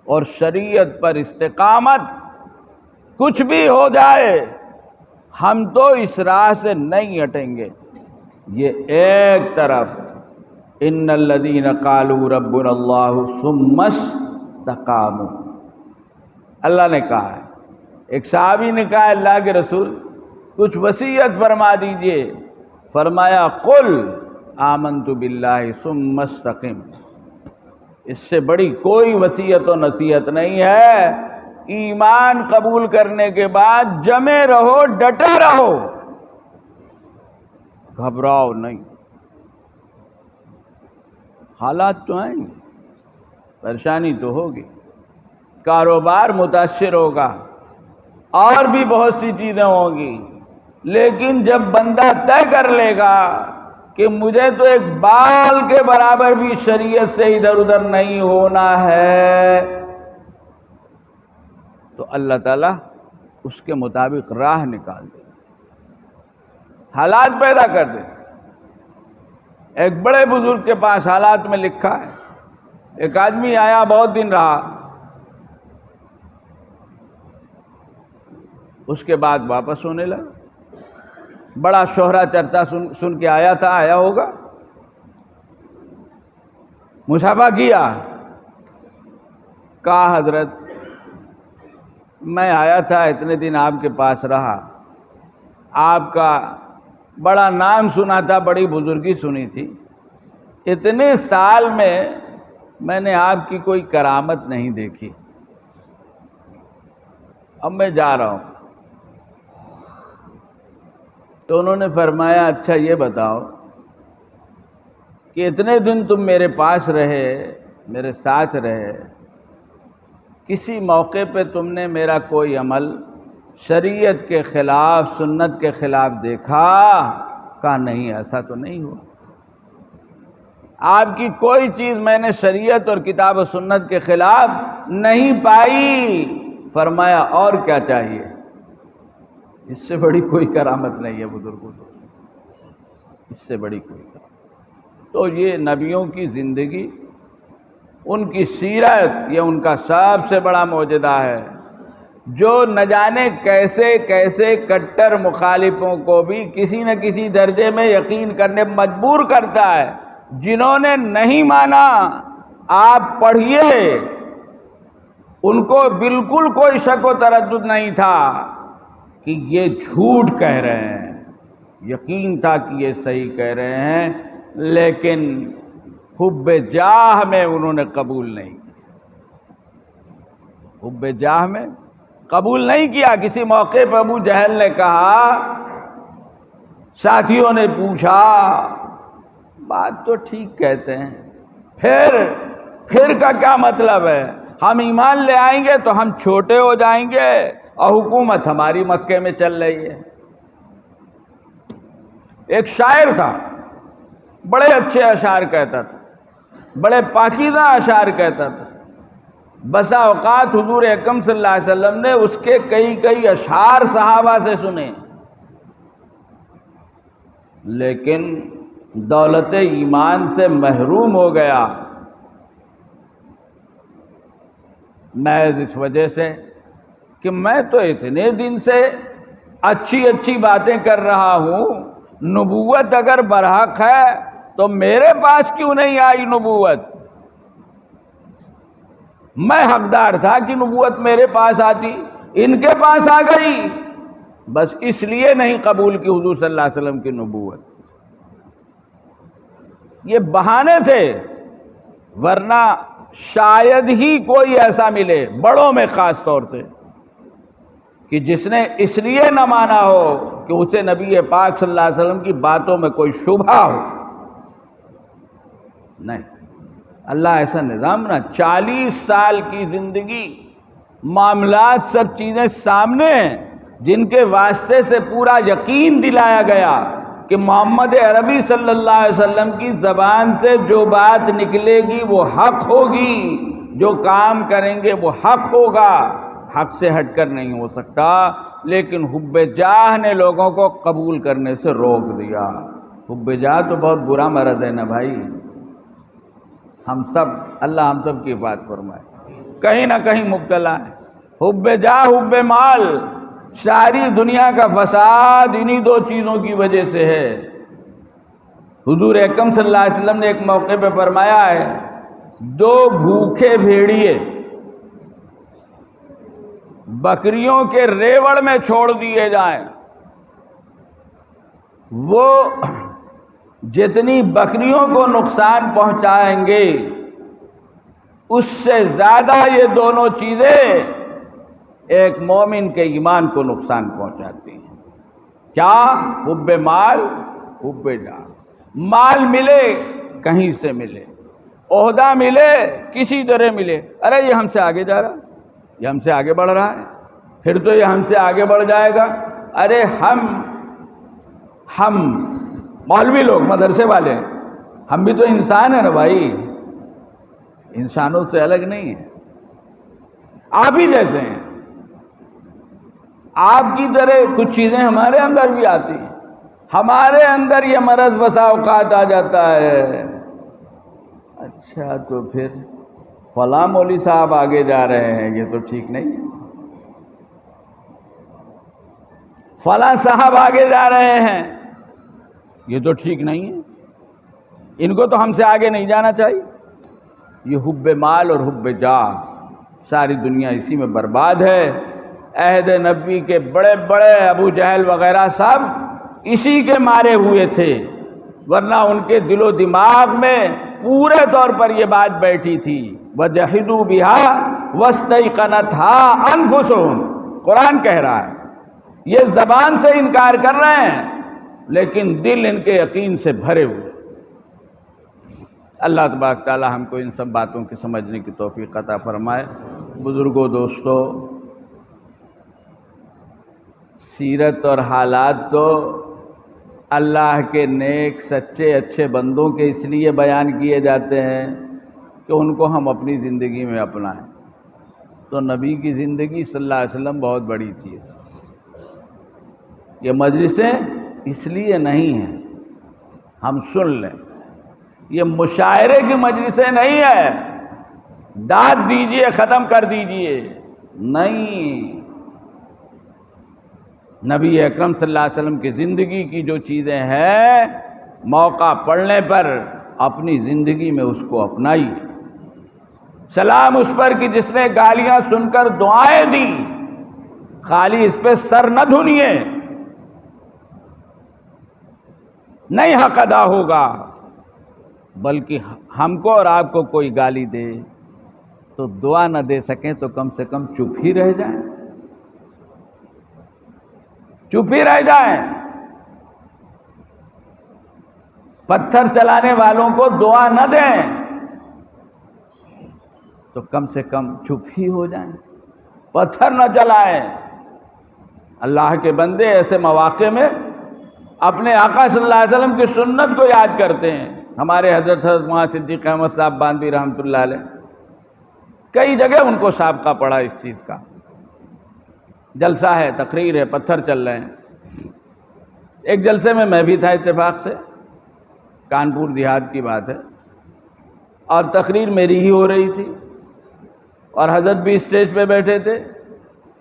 Speaker 1: اور شریعت پر استقامت کچھ بھی ہو جائے ہم تو اس راہ سے نہیں ہٹیں گے، یہ ایک طرف۔ ان الذین قالوا ربنا اللہ ثم استقاموا، اللہ نے کہا ہے، ایک صحابی نے کہا اللہ کے رسول کچھ وصیت فرما دیجئے، فرمایا قل آمنت باللہ ثم استقم۔ اس سے بڑی کوئی وصیت و نصیحت نہیں ہے، ایمان قبول کرنے کے بعد جمے رہو، ڈٹے رہو، گھبراؤ نہیں۔ حالات تو آئیں گے، پریشانی تو ہوگی، کاروبار متاثر ہوگا، اور بھی بہت سی چیزیں ہوں گی، لیکن جب بندہ طے کر لے گا کہ مجھے تو ایک بال کے برابر بھی شریعت سے ادھر ادھر نہیں ہونا ہے، تو اللہ تعالیٰ اس کے مطابق راہ نکال دے، حالات پیدا کر دے۔ ایک بڑے بزرگ کے پاس حالات میں لکھا ہے، ایک آدمی آیا، بہت دن رہا، اس کے بعد واپس ہونے لگا، بڑا شہرہ چرچا سن کے آیا تھا، آیا ہوگا، مصافحہ کیا، کہا حضرت میں آیا تھا، اتنے دن آپ کے پاس رہا، آپ کا بڑا نام سنا تھا، بڑی بزرگی سنی تھی، اتنے سال میں نے آپ کی کوئی کرامت نہیں دیکھی، اب میں جا رہا ہوں۔ تو انہوں نے فرمایا اچھا یہ بتاؤ کہ اتنے دن تم میرے پاس رہے، میرے ساتھ رہے، کسی موقع پہ تم نے میرا کوئی عمل شریعت کے خلاف، سنت کے خلاف دیکھا؟ کہا نہیں، ایسا تو نہیں ہوا، آپ کی کوئی چیز میں نے شریعت اور کتاب و سنت کے خلاف نہیں پائی۔ فرمایا اور کیا چاہیے؟ اس سے بڑی کوئی کرامت نہیں ہے بزرگوں، اس سے بڑی کوئی کرامت۔ تو یہ نبیوں کی زندگی، ان کی سیرت، یہ ان کا سب سے بڑا معجزہ ہے، جو نہ جانے کیسے کیسے کٹر مخالفوں کو بھی کسی نہ کسی درجے میں یقین کرنے مجبور کرتا ہے۔ جنہوں نے نہیں مانا، آپ پڑھیے، ان کو بالکل کوئی شک و تردد نہیں تھا کہ یہ جھوٹ کہہ رہے ہیں، یقین تھا کہ یہ صحیح کہہ رہے ہیں، لیکن حب جاہ میں انہوں نے قبول نہیں کیا، حب جاہ میں قبول نہیں کیا۔ کسی موقع پر ابو جہل نے کہا، ساتھیوں نے پوچھا، بات تو ٹھیک کہتے ہیں، پھر کا کیا مطلب ہے؟ ہم ایمان لے آئیں گے تو ہم چھوٹے ہو جائیں گے اور حکومت ہماری مکے میں چل رہی ہے۔ ایک شاعر تھا، بڑے اچھے اشعار کہتا تھا، بڑے پاکیزہ اشعار کہتا تھا، بسا اوقات حضور اکرم صلی اللہ علیہ وسلم نے اس کے کئی اشعار صحابہ سے سنے، لیکن دولت ایمان سے محروم ہو گیا، محض اس وجہ سے کہ میں تو اتنے دن سے اچھی باتیں کر رہا ہوں، نبوت اگر برحق ہے تو میرے پاس کیوں نہیں آئی نبوت؟ میں حقدار تھا کہ نبوت میرے پاس آتی، ان کے پاس آ گئی، بس اس لیے نہیں قبول کی حضور صلی اللہ علیہ وسلم کی نبوت۔ یہ بہانے تھے، ورنہ شاید ہی کوئی ایسا ملے، بڑوں میں خاص طور سے، کہ جس نے اس لیے نہ مانا ہو کہ اسے نبی پاک صلی اللہ علیہ وسلم کی باتوں میں کوئی شبہ ہو۔ نہیں، اللہ ایسا نظام نہ، 40 سال کی زندگی، معاملات، سب چیزیں سامنے ہیں، جن کے واسطے سے پورا یقین دلایا گیا کہ محمد عربی صلی اللہ علیہ وسلم کی زبان سے جو بات نکلے گی وہ حق ہوگی، جو کام کریں گے وہ حق ہوگا، حق سے ہٹ کر نہیں ہو سکتا۔ لیکن حب جاہ نے لوگوں کو قبول کرنے سے روک دیا۔ حب جاہ تو بہت برا مرض ہے نا بھائی، ہم سب، اللہ ہم سب کی حفاظت فرمائے، کہیں نہ کہیں مبتلا ہے۔ حب جاہ، حب مال، ساری دنیا کا فساد انہی دو چیزوں کی وجہ سے ہے۔ حضور اکرم صلی اللہ علیہ وسلم نے ایک موقع پہ فرمایا ہے، 2 بھوکے بھیڑیے بکریوں کے ریوڑ میں چھوڑ دیے جائیں، وہ جتنی بکریوں کو نقصان پہنچائیں گے اس سے زیادہ یہ دونوں چیزیں ایک مومن کے ایمان کو نقصان پہنچاتی ہیں۔ کیا؟ حب مال، حب جاہ۔ مال ملے کہیں سے ملے، عہدہ ملے کسی طرح ملے، ارے یہ ہم سے آگے جا رہا، یہ ہم سے آگے بڑھ رہا ہے، پھر تو یہ ہم سے آگے بڑھ جائے گا۔ ارے ہم مولوی لوگ، مدرسے والے، ہم بھی تو انسان ہیں نا بھائی، انسانوں سے الگ نہیں ہیں، آپ ہی جیسے ہیں، آپ کی طرح کچھ چیزیں ہمارے اندر بھی آتی ہیں، ہمارے اندر یہ مرض بسا اوقات آ جاتا ہے۔ اچھا تو پھر فلاں مولوی صاحب آگے جا رہے ہیں، یہ تو ٹھیک نہیں ہے، فلاں صاحب آگے جا رہے ہیں، یہ تو ٹھیک نہیں ہے، ان کو تو ہم سے آگے نہیں جانا چاہیے۔ یہ حب مال اور حب جاہ، ساری دنیا اسی میں برباد ہے۔ عہد نبی کے بڑے بڑے ابو جہل وغیرہ سب اسی کے مارے ہوئے تھے، ورنہ ان کے دل و دماغ میں پورے طور پر یہ بات بیٹھی تھی، وَجَحِدُوا بِهَا وَاسْتَيْقَنَتْهَا أَنفُسُهُمْ، قرآن کہہ رہا ہے، یہ زبان سے انکار کر رہے ہیں لیکن دل ان کے یقین سے بھرے ہوئے۔ اللہ تبارک تعالی ہم کو ان سب باتوں کی سمجھنے کی توفیق عطا فرمائے۔ بزرگوں، دوستو، سیرت اور حالات تو اللہ کے نیک، سچے، اچھے بندوں کے اس لیے بیان کیے جاتے ہیں کہ ان کو ہم اپنی زندگی میں اپنائیں۔ تو نبی کی زندگی صلی اللہ علیہ وسلم بہت بڑی چیز ہے۔ یہ مجلسیں اس لیے نہیں ہیں، ہم سن لیں، یہ مشاعرے کی مجلسیں نہیں ہیں، داد دیجئے ختم کر دیجئے، نہیں۔ نبی اکرم صلی اللہ علیہ وسلم کی زندگی کی جو چیزیں ہیں، موقع پڑنے پر اپنی زندگی میں اس کو اپنائیے۔ سلام اس پر کہ جس نے گالیاں سن کر دعائیں دی، خالی اس پہ سر نہ دھنیے، نہیں حق ادا ہوگا، بلکہ ہم کو اور آپ کو کوئی گالی دے تو دعا نہ دے سکیں تو کم سے کم چپ ہی رہ جائیں، چپ ہی رہ جائیں۔ پتھر چلانے والوں کو دعا نہ دیں تو کم سے کم چپ ہی ہو جائیں، پتھر نہ چلائیں۔ اللہ کے بندے ایسے مواقع میں اپنے آقا صلی اللہ علیہ وسلم کی سنت کو یاد کرتے ہیں۔ ہمارے حضرت مولانا صدیق احمد صاحب باندی رحمۃ اللہ علیہ، کئی جگہ ان کو سابقہ پڑا اس چیز کا، جلسہ ہے، تقریر ہے، پتھر چل رہے ہیں۔ ایک جلسے میں بھی تھا اتفاق سے، کانپور دیہات کی بات ہے، اور تقریر میری ہی ہو رہی تھی اور حضرت بھی اسٹیج پہ بیٹھے تھے،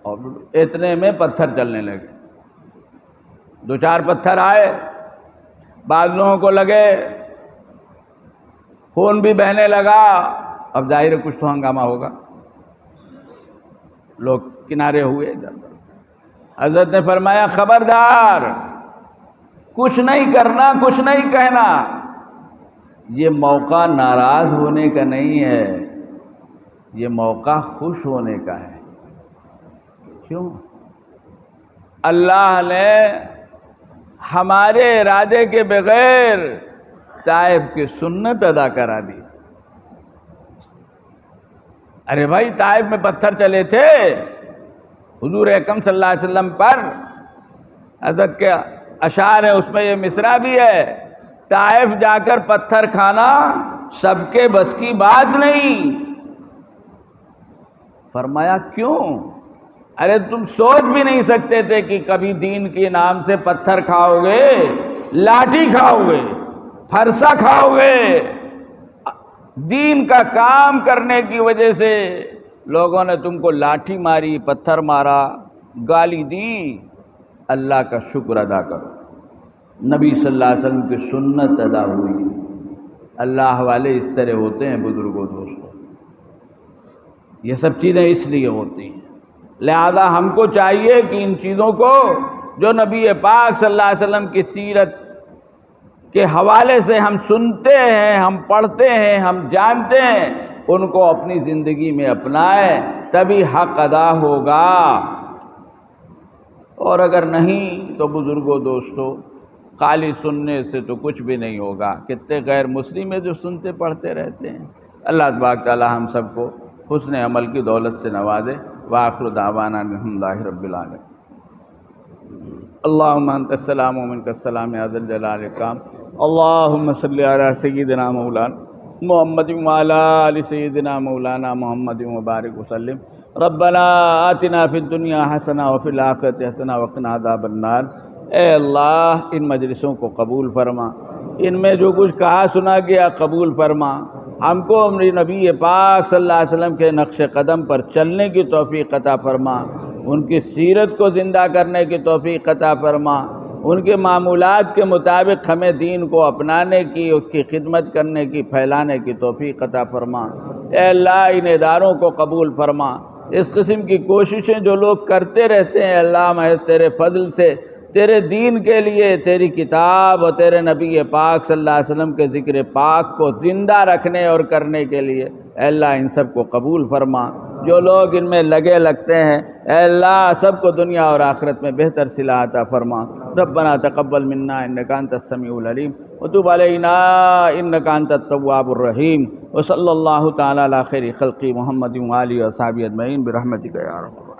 Speaker 1: اور اتنے میں پتھر چلنے لگے، 2-4 پتھر آئے، بعض لوگوں کو لگے خون بھی بہنے لگا. اب ظاہر ہے کچھ تو ہنگامہ ہوگا. لوگ کنارے ہوئے ادھر. حضرت نے فرمایا خبردار، کچھ نہیں کرنا، کچھ نہیں کہنا. یہ موقع ناراض ہونے کا نہیں ہے، یہ موقع خوش ہونے کا ہے. کیوں؟ اللہ نے ہمارے ارادے کے بغیر طائف کی سنت ادا کرا دی. ارے بھائی، طائف میں پتھر چلے تھے حضور اکرم صلی اللہ علیہ وسلم پر. حضرت کے اشعار ہیں، اس میں یہ مصرع بھی ہے، طائف جا کر پتھر کھانا سب کے بس کی بات نہیں. فرمایا کیوں؟ ارے تم سوچ بھی نہیں سکتے تھے کہ کبھی دین کے نام سے پتھر کھاؤ گے، لاٹھی کھاؤ گے، فرسا کھاؤ گے. دین کا کام کرنے کی وجہ سے لوگوں نے تم کو لاٹھی ماری، پتھر مارا، گالی دی. اللہ کا شکر ادا کرو، نبی صلی اللہ علیہ وسلم کی سنت ادا ہوئی. اللہ والے اس طرح ہوتے ہیں بزرگوں دوستوں. یہ سب چیزیں اس لیے ہوتی ہیں. لہذا ہم کو چاہیے کہ ان چیزوں کو جو نبی پاک صلی اللہ علیہ وسلم کی سیرت کے حوالے سے ہم سنتے ہیں، ہم پڑھتے ہیں، ہم جانتے ہیں، ان کو اپنی زندگی میں اپنائیں، تبھی حق ادا ہوگا. اور اگر نہیں تو بزرگوں دوستو، خالی سننے سے تو کچھ بھی نہیں ہوگا. کتنے غیر مسلم ہیں جو سنتے پڑھتے رہتے ہیں. اللہ تبارک تعالی ہم سب کو حسن عمل کی دولت سے نوازے. وآخر دعوانا الحمدللہ رب العالمین. اللہم انت السلام ومنک السلام یا ذا الجلال والاکرام. اللہم صلی علی سیدنا مولانا محمد وعلی آل سیدنا مولانا محمد وبارک وسلم. ربنا آتنا فی الدنیا حسنہ وفی الآخرۃ حسنہ وقنا عذاب النار. اے اللہ ان مجلسوں کو قبول فرما، ان میں جو کچھ کہا سنا گیا قبول فرما. ہم کو نبی پاک صلی اللہ علیہ وسلم کے نقش قدم پر چلنے کی توفیق عطا فرما، ان کی سیرت کو زندہ کرنے کی توفیق عطا فرما، ان کے معمولات کے مطابق ہمیں دین کو اپنانے کی، اس کی خدمت کرنے کی، پھیلانے کی توفیق عطا فرما. اے اللہ ان اداروں کو قبول فرما. اس قسم کی کوششیں جو لوگ کرتے رہتے ہیں اللہ محض تیرے فضل سے تیرے دین کے لیے، تیری کتاب اور تیرے نبی پاک صلی اللہ علیہ وسلم کے ذکر پاک کو زندہ رکھنے اور کرنے کے لیے، اے اللہ ان سب کو قبول فرما. جو لوگ ان میں لگے لگتے ہیں اے اللہ سب کو دنیا اور آخرت میں بہتر صلہ عطا فرما. ربنا تقبل منا انک انت السمیع العلیم وتب علینا انک انت التواب الرحیم. وصلی اللہ تعالی علی خیر خلق محمد و آلہ و صحبہ اجمعین برحمتک یا رب.